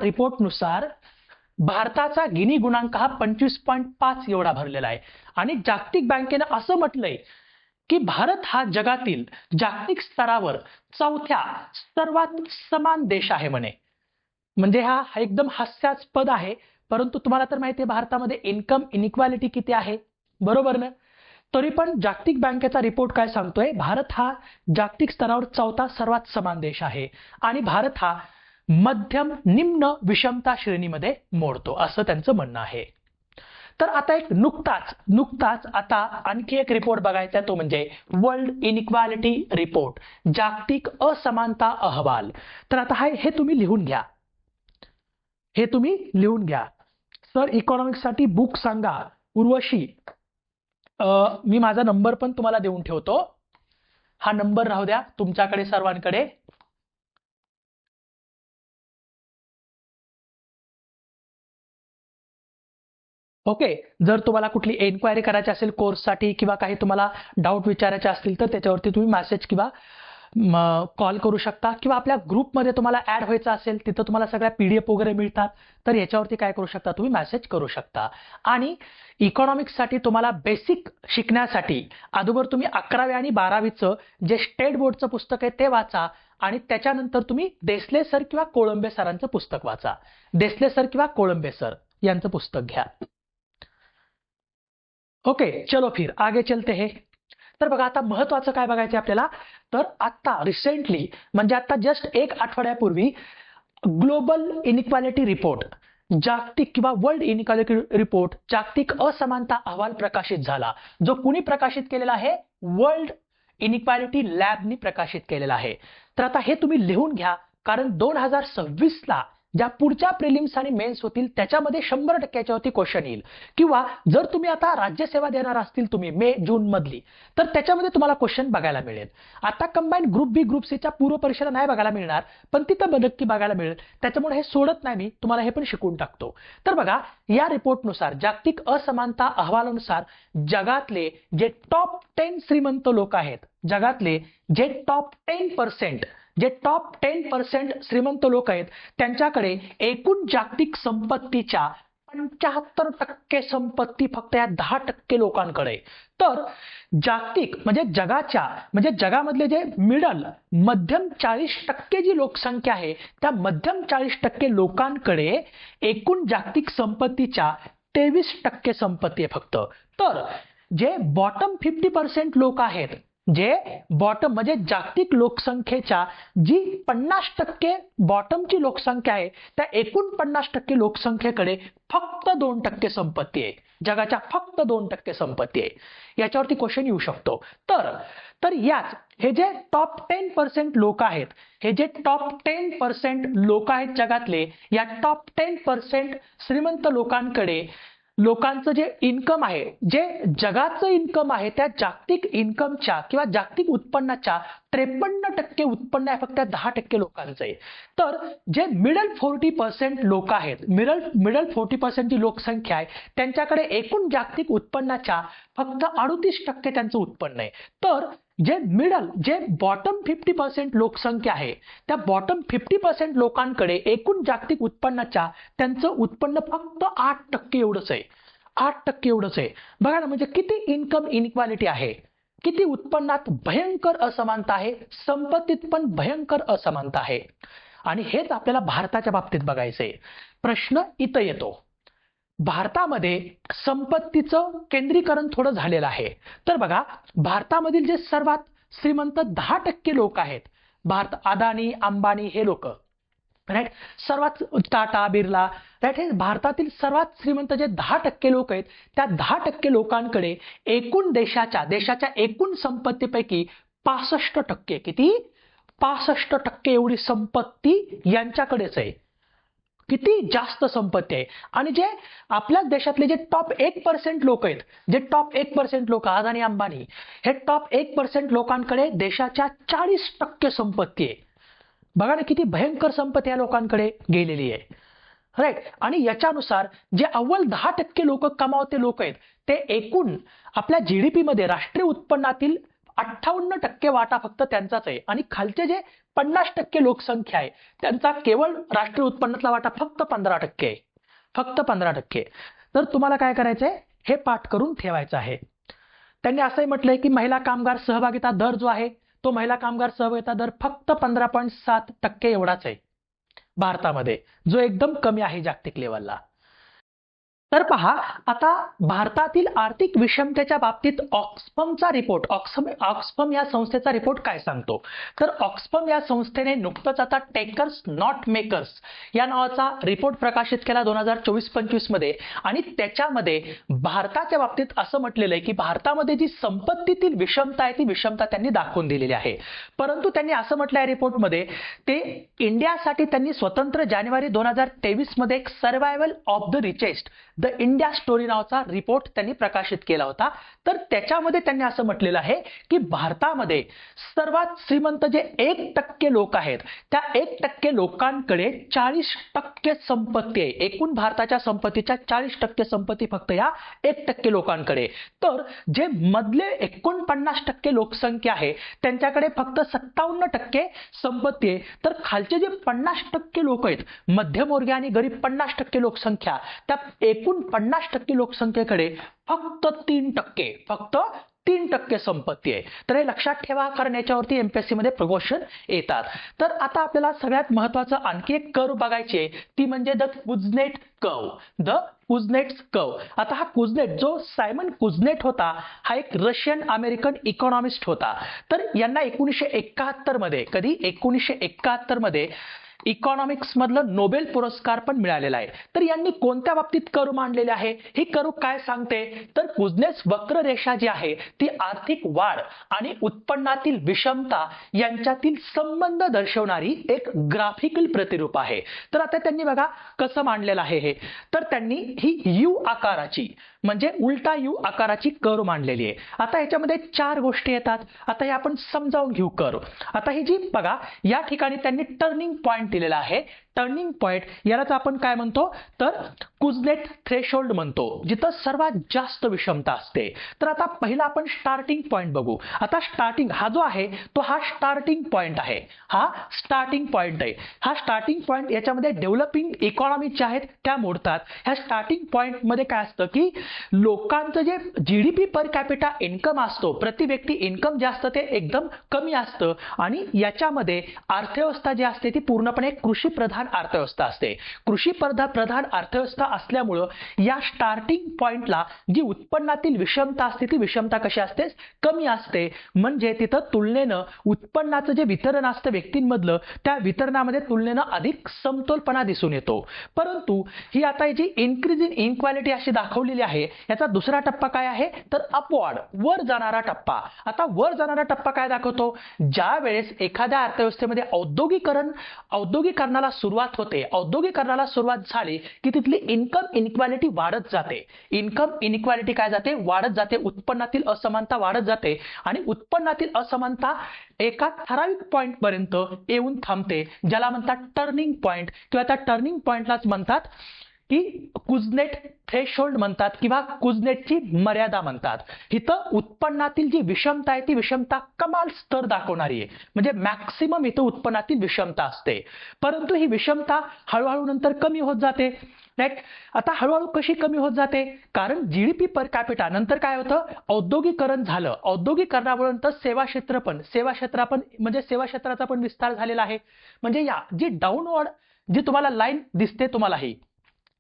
रिपोर्टनुसार भारताचा गिनी गुणांक हा 25.5 एवढा भरलेला आहे. आणि जागतिक बँकेनं असं म्हटलंय की भारत हा जगातील जागतिक स्तरावर 4थ्या सर्वात समान देश आहे म्हणे. म्हणजे हा एकदम हास्यास्पद आहे, परंतु तुम्हाला तर माहिती आहे भारतामध्ये इन्कम इनइक्वालिटी किती आहे, बरोबर ना. तरी पण जागतिक बँकेचा रिपोर्ट काय सांगतोय, भारत हा जागतिक स्तरावर 4था सर्वात समान देश आहे. आणि भारत हा मध्यम निम्न विषमता श्रेणीमध्ये मोडतो, असं त्यांचं म्हणणं आहे. तर आता एक नुकताच आता आणखी एक रिपोर्ट बघायचा, तो म्हणजे वर्ल्ड इनइक्वालिटी रिपोर्ट, जागतिक असमानता अहवाल. तर आता हे तुम्ही लिहून घ्या. सर इकॉनॉमिक्स साठी बुक सांगा उर्वशी. मी माझा नंबर पण तुम्हाला देऊन ठेवतो. हा नंबर राहू द्या तुमच्याकडे सर्वांकडे. ओके. जर तुम्हाला कुठली एन्क्वायरी करायची असेल कोर्ससाठी किंवा काही तुम्हाला डाऊट विचारायचे असतील तर त्याच्यावरती तुम्ही मेसेज किंवा कॉल करू शकता, किंवा आपल्या ग्रुपमध्ये तुम्हाला ऍड व्हायचं असेल, तिथं तुम्हाला सगळ्या PDF वगैरे मिळतात, तर याच्यावरती काय करू शकता, तुम्ही मेसेज करू शकता. आणि इकॉनॉमिक्ससाठी तुम्हाला बेसिक शिकण्यासाठी अगोदर तुम्ही 11वी आणि 12वीचं जे स्टेट बोर्डचं पुस्तक आहे ते वाचा, आणि त्याच्यानंतर तुम्ही देसले सर किंवा कोळंबे सरांचं पुस्तक वाचा. देसले सर किंवा कोळंबे सर यांचं पुस्तक घ्या. ओके, चलो फिर आगे चलते हैं. तर बघा, आता महत्वाचं काय बघायचं आपल्याला, तर आता रिसेंटली म्हणजे आता जस्ट एक आठवड्यापूर्वी ग्लोबल इनइक्वालिटी रिपोर्ट, जागतिक किंवा वर्ल्ड इनइक्वालिटी रिपोर्ट, जागतिक असमानता अहवाल प्रकाशित झाला. जो कुणी प्रकाशित केलेला आहे, वर्ल्ड इनइक्वालिटी लॅबनी प्रकाशित केलेला आहे. तर आता हे तुम्ही लिहून घ्या, कारण 2026ला ज्या पुढच्या प्रिलिम्स आणि मेन्स होतील त्याच्यामध्ये 100% वरती क्वेश्चन येईल. किंवा जर तुम्ही आता राज्यसेवा देणार असतील तुम्ही मे जून मधली, तर त्याच्यामध्ये तुम्हाला क्वेश्चन बघायला मिळेल. आता कंबाईन ग्रुप बी ग्रुप सीच्या पूर्व परीक्षेला नाही बघायला मिळणार, पण तिथं नक्की बघायला मिळेल. त्याच्यामुळे हे सोडत नाही मी, तुम्हाला हे पण शिकवून टाकतो. तर बघा, या रिपोर्टनुसार, जागतिक असमानता अहवालानुसार जगातले जे टॉप 10 श्रीमंत लोक आहेत, जगातले जे टॉप 10% श्रीमंत लोक आहेत, त्यांच्याकडे एकूण जागतिक संपत्तीच्या 75% संपत्ती फक्त या 10% लोकांकडे. तर जागतिक म्हणजे जगामधले जे मध्यम 40% जी लोकसंख्या आहे, त्या मध्यम 40% लोकांकडे एकूण जागतिक संपत्तीच्या 23% संपत्ती आहे फक्त. तर जे बॉटम 50% लोक आहेत, जे बॉटम म्हणजे जागतिक लोकसंख्येच्या जी 50% बॉटमची लोकसंख्या आहे त्या एकूण 50% लोकसंख्येकडे फक्त 2% संपत्ती आहे. जगाच्या फक्त 2% संपत्ती आहे. याच्यावरती क्वेश्चन येऊ शकतो. तर याच हे जे टॉप 10% लोक आहेत, हे जे टॉप 10% लोक आहेत जगातले, या टॉप 10% श्रीमंत लोकांकडे लोकांचं जे इन्कम आहे, जे जगाचं इन्कम आहे, त्या जागतिक इन्कमच्या किंवा जागतिक उत्पन्नाच्या 53% उत्पन्न आहे फक्त 10% लोकांचं आहे. तर जे मिडल 40% लोक आहेत, मिडल 40% जी लोकसंख्या आहे, त्यांच्याकडे एकूण जागतिक उत्पन्नाच्या फक्त 38% त्यांचं उत्पन्न आहे. तर जे बॉटम 50% लोकसंख्या आहे, त्या बॉटम 50% लोकांकडे एकूण जागतिक उत्पन्नाच्या त्यांचं उत्पन्न फक्त 8% एवढंच आहे. 8% एवढंच आहे. बघा ना, म्हणजे किती इन्कम इनइक्वालिटी आहे, किती उत्पन्नात भयंकर असमानता आहे, संपत्तीत पण भयंकर असमानता आहे. आणि हेच आपल्याला भारताच्या बाबतीत बघायचंय. प्रश्न इथं येतो, भारतामध्ये संपत्तीचं केंद्रीकरण थोडं झालेलं आहे. तर बघा, भारतामधील जे सर्वात श्रीमंत 10% लोक आहेत, अदानी, अंबानी हे लोक, राईट, सर्वात टाटा, बिर्ला, राईट, हे भारतातील सर्वात श्रीमंत जे 10% लोक आहेत, त्या 10% लोकांकडे एकूण देशाच्या एकूण संपत्तीपैकी 65%, किती, 65% एवढी संपत्ती यांच्याकडेच आहे. किती जास्त संपत्ती आहे. आणि जे आपल्या देशातले जे टॉप 1% लोक आहेत, जे टॉप 1% लोक, अदानी, अंबानी, हे टॉप 1% लोकांकडे देशाच्या 40% संपत्ती आहे. बघा ना, किती भयंकर संपत्ती या लोकांकडे गेलेली आहे, राईट. आणि याच्यानुसार जे अव्वल 10% लोक कमावते लोक आहेत, ते एकूण आपल्या जीडीपी मध्ये, राष्ट्रीय उत्पन्नातील 58% वाटा फक्त त्यांचाच आहे. आणि खालचे जे 50% लोकसंख्या आहे, त्यांचा केवळ राष्ट्रीय उत्पन्नातला वाटा फक्त 15% आहे, फक्त 15%. तर तुम्हाला काय करायचंय, हे पाठ करून ठेवायचं आहे. त्यांनी असंही म्हटलंय की महिला कामगार सहभागिता दर जो आहे, तो महिला कामगार सहभागिता दर फक्त 15.7% एवढाच आहे भारतामध्ये, जो एकदम कमी आहे जागतिक लेवलला. तर पहा, आता भारतातील आर्थिक विषमतेच्या बाबतीत ऑक्सफमचा रिपोर्ट, ऑक्सफम या संस्थेचा रिपोर्ट काय सांगतो, तर ऑक्सफम या संस्थेने नुकतंच आता टेकर्स नॉट मेकर्स या नावाचा रिपोर्ट प्रकाशित केला 2024-25 मध्ये. आणि त्याच्यामध्ये भारताच्या बाबतीत असं म्हटलेलं आहे की भारतामध्ये जी संपत्तीतील विषमता आहे, ती विषमता त्यांनी दाखवून दिलेली आहे. परंतु त्यांनी असं म्हटलं आहे रिपोर्टमध्ये, ते इंडियासाठी त्यांनी स्वतंत्र जानेवारी 2023 मध्ये एक survival of the richest, the India story नावाचा रिपोर्ट त्यांनी प्रकाशित केला होता. तर त्याच्यामध्ये त्यांनी असं म्हटलेलं आहे की भारतामध्ये सर्वात श्रीमंत जे 1% लोक आहेत, त्या 1% लोकांकडे 40% संपत्ती आहे. एकूण भारताच्या संपत्तीच्या 40% संपत्ती फक्त या 1% लोकांकडे. तर जे मधले 49% लोकसंख्या आहे, त्यांच्याकडे फक्त 57% संपत्ती आहे. तर खालचे जे 50% लोक आहेत, मध्यमवर्गीय आणि गरीब 50% लोकसंख्या, त्या एकूण 50% लोकसंख्येकडे फक्त 3% संपत्ती आहे. तर हे लक्षात ठेवा, कारण याच्यावरती एमपीएससी मध्ये क्वेश्चन येतात. तर आता आपल्याला सगळ्यात महत्त्वाचं आणखी एक कर्व बघायची आहे, ती म्हणजे द कुझनेट कर्व, द कुझनेट कर्व. आता हा कुझनेट, जो सायमन कुझनेट होता, हा एक रशियन अमेरिकन इकॉनॉमिस्ट होता. तर यांना 1971 मध्ये, कधी 1971 मध्ये इकॉनॉमिक्स मधलं नोबेल पुरस्कार पण मिळालेला आहे. तर यांनी कोणत्या बाबतीत कर्व मांडलेले आहे, ही कर्व काय सांगते, तर कुझनेट्स वक्ररेषा जी आहे, ती आर्थिक वाढ आणि उत्पन्नातील विषमता यांच्यातील संबंध दर्शवणारी एक ग्राफिकल प्रतिरूप आहे. तर आता त्यांनी बघा कसं मांडलेलं आहे हे, तर त्यांनी ही यू आकाराची, म्हणजे उलटा यू आकाराची कर्व मांडलेली आहे. आता याच्यामध्ये 4 गोष्टी येतात. आता हे आपण समजावून घेऊ कर्व. आता ही जी बघा, या ठिकाणी त्यांनी टर्निंग पॉइंट दिलेला आहे. टर्निंग पॉइंट यालाच आपण काय म्हणतो, तर कुझनेट थ्रेशोल्ड म्हणतो, जिथं सर्वात जास्त विषमता असते. तर आता पहिला आपण स्टार्टिंग पॉइंट बघू. आता स्टार्टिंग हा जो आहे, तो हा स्टार्टिंग पॉइंट आहे, हा स्टार्टिंग पॉइंट आहे. हा स्टार्टिंग पॉइंट याच्यामध्ये डेव्हलपिंग इकॉनॉमी ज्या आहेत त्या मोडतात. ह्या स्टार्टिंग पॉइंट मध्ये काय असतं की लोकांचं जे जीडीपी पर कॅपिटा इन्कम असतो, प्रति व्यक्ती इन्कम जे असतं ते एकदम कमी असतं. आणि याच्यामध्ये अर्थव्यवस्था जी असते ती पूर्णपणे कृषी प्रधान अर्थव्यवस्था असते. कृषी प्रधान अर्थव्यवस्था असल्यामुळं या स्टार्टिंग पॉइंटला जी उत्पन्नातील विषमता असते ती विषमता कशी असते, कमी असते. म्हणजे तिथं तुलनेनं उत्पन्नाचं जे वितरण असतं व्यक्तींमधलं, त्या वितरणामध्ये तुलनेनं अधिक समतोलपणा दिसून येतो. परंतु ही आता जी इन्क्रीज इन इनक्वालिटी अशी दाखवलेली आहे, याचा दुसरा टप्पा काय आहे तर अपवॉर्ड, वर जाणारा टप्पा. आता वर जाणारा टप्पा काय दाखवतो, ज्या वेळेस एखाद्या अर्थव्यवस्थेमध्ये औद्योगिकरणाला सुरुवात होते, औद्योगिकरणाला सुरुवात झाली की तिथली इन्कम इनक्वालिटी वाढत जाते. इन्कम इनक्वालिटी काय जाते, वाढत जाते. उत्पन्नातील असमानता वाढत जाते आणि उत्पन्नातील असमानता एका ठराविक पॉइंट पर्यंत येऊन थांबते, ज्याला म्हणतात टर्निंग पॉइंट, किंवा त्या टर्निंग पॉइंटलाच म्हणतात की कुझनेट थ्रेशोल्ड म्हणतात किंवा कुझनेटची मर्यादा म्हणतात. इथं उत्पन्नातील जी विषमता आहे ती विषमता कमाल स्तर दाखवणारी आहे, म्हणजे मॅक्सिमम इथं उत्पन्नातील विषमता असते. परंतु ही विषमता हळूहळू नंतर कमी होत जाते. राईट. आता हळूहळू कशी कमी होत जाते, कारण जीडीपी पर कॅपिटा नंतर काय होतं, औद्योगिकरण झालं. औद्योगिकरणामुळे नंतर सेवा क्षेत्राचा पण विस्तार झालेला आहे. म्हणजे या जी डाऊनवर्ड जी तुम्हाला लाईन दिसते तुम्हाला ही,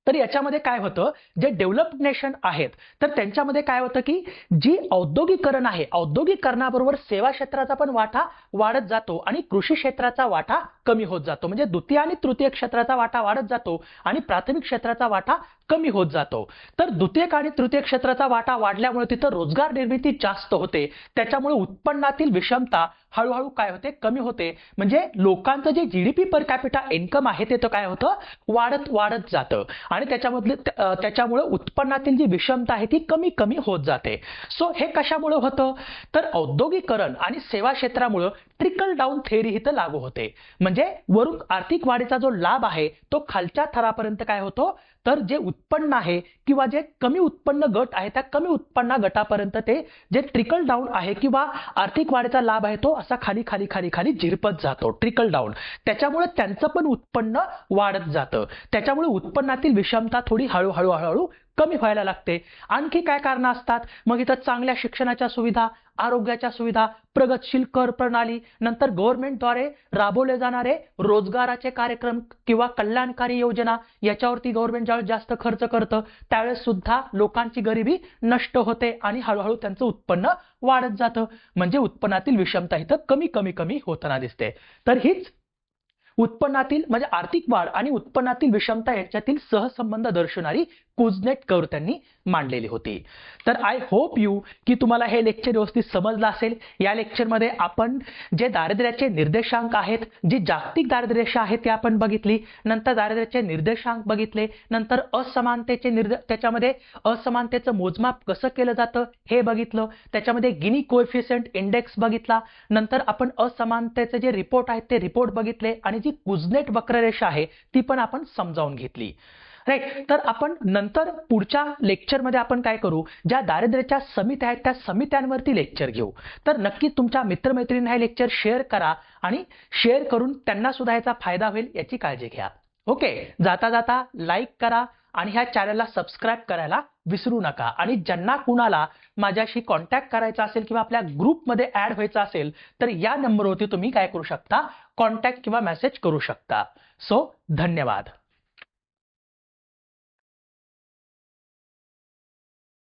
तर याच्यामध्ये काय होतं, जे डेव्हलप्ड नेशन आहेत तर त्यांच्यामध्ये काय होतं की जी औद्योगिकरण आहे, औद्योगिकरणाबरोबर सेवा क्षेत्राचा पण वाटा वाढत जातो आणि कृषी क्षेत्राचा वाटा कमी होत जातो. म्हणजे द्वितीय आणि तृतीय क्षेत्राचा वाटा वाढत जातो आणि प्राथमिक क्षेत्राचा वाटा कमी होत जातो. तर द्वितीय आणि तृतीय क्षेत्राचा वाटा वाढल्यामुळे तिथं रोजगार निर्मिती जास्त होते. त्याच्यामुळे उत्पन्नातील विषमता हळूहळू काय होते, कमी होते. म्हणजे लोकांचं जे जीडीपी पर कॅपिटा इन्कम आहे ते तर काय होतं, वाढत जातं आणि त्याच्यामुळे उत्पन्नातील जी विषमता आहे ती कमी कमी होत जाते. सो हे कशामुळे होतं, तर औद्योगिकरण आणि सेवा क्षेत्रामुळे ट्रिकल डाऊन थेअरी इथं लागू होते. म्हणजे वरून आर्थिक वाढीचा जो लाभ आहे तो खालच्या थरापर्यंत काय होतो, तर जे उत्पन्न आहे किंवा जे कमी उत्पन्न गट आहे त्या कमी उत्पन्न गटापर्यंत ते जे ट्रिकल डाऊन आहे किंवा आर्थिक वाढीचा लाभ आहे तो असा खाली खाली खाली खाली झिरपत जातो, ट्रिकल डाऊन. त्याच्यामुळे त्यांचं पण उत्पन्न वाढत जातं. त्याच्यामुळे उत्पन्नातील विषमता थोडी हळूहळू कमी व्हायला लागते. आणखी काय कारणं असतात, मग इथं चांगल्या शिक्षणाच्या सुविधा, आरोग्याच्या सुविधा, प्रगतशील कर प्रणाली, नंतर गव्हर्नमेंटद्वारे राबवले जाणारे रोजगाराचे कार्यक्रम किंवा कल्याणकारी योजना, याच्यावरती गव्हर्नमेंट ज्यावेळेस जास्त खर्च करतं त्यावेळेस सुद्धा लोकांची गरिबी नष्ट होते आणि हळूहळू त्यांचं उत्पन्न वाढत जातं. म्हणजे उत्पन्नातील विषमता इथं कमी कमी कमी होताना दिसते. तर हीच उत्पन्नातील म्हणजे आर्थिक वाढ आणि उत्पन्नातील विषमता याच्यातील सहसंबंध दर्शवणारी कुझनेट कर्व त्यांनी मांडलेली होती. तर आय होप यू की तुम्हाला हे लेक्चर व्यवस्थित समजलं असेल. या लेक्चरमध्ये आपण जे दारिद्र्याचे निर्देशांक आहेत, जी जागतिक दारिद्र्य रेषा आहे ते आपण बघितली, नंतर दारिद्र्याचे निर्देशांक बघितले, नंतर त्याच्यामध्ये असमानतेचं मोजमाप कसं केलं जातं हे बघितलं, त्याच्यामध्ये गिनी कोएफिशियंट इंडेक्स बघितला, नंतर आपण असमानतेचे जे रिपोर्ट आहेत ते रिपोर्ट बघितले आणि जी कुझनेट वक्ररेषा आहे ती पण आपण समजावून घेतली. राईट. तर आपण नंतर पुढच्या लेक्चरमध्ये आपण काय करू, ज्या दारिद्र्याच्या समित्या आहेत त्या समित्यांवरती लेक्चर घेऊ. तर नक्की तुमच्या मित्रमैत्रिणींना हे लेक्चर शेअर करा आणि शेअर करून त्यांना सुद्धा याचा फायदा होईल याची काळजी घ्या. ओके. जाता जाता लाईक करा आणि ह्या चॅनलला सबस्क्राईब करायला विसरू नका. आणि ज्यांना कुणाला माझ्याशी कॉन्टॅक्ट करायचा असेल किंवा आपल्या ग्रुपमध्ये ऍड व्हायचं असेल तर या नंबरवरती तुम्ही काय करू शकता, कॉन्टॅक्ट किंवा मेसेज करू शकता. सो धन्यवाद.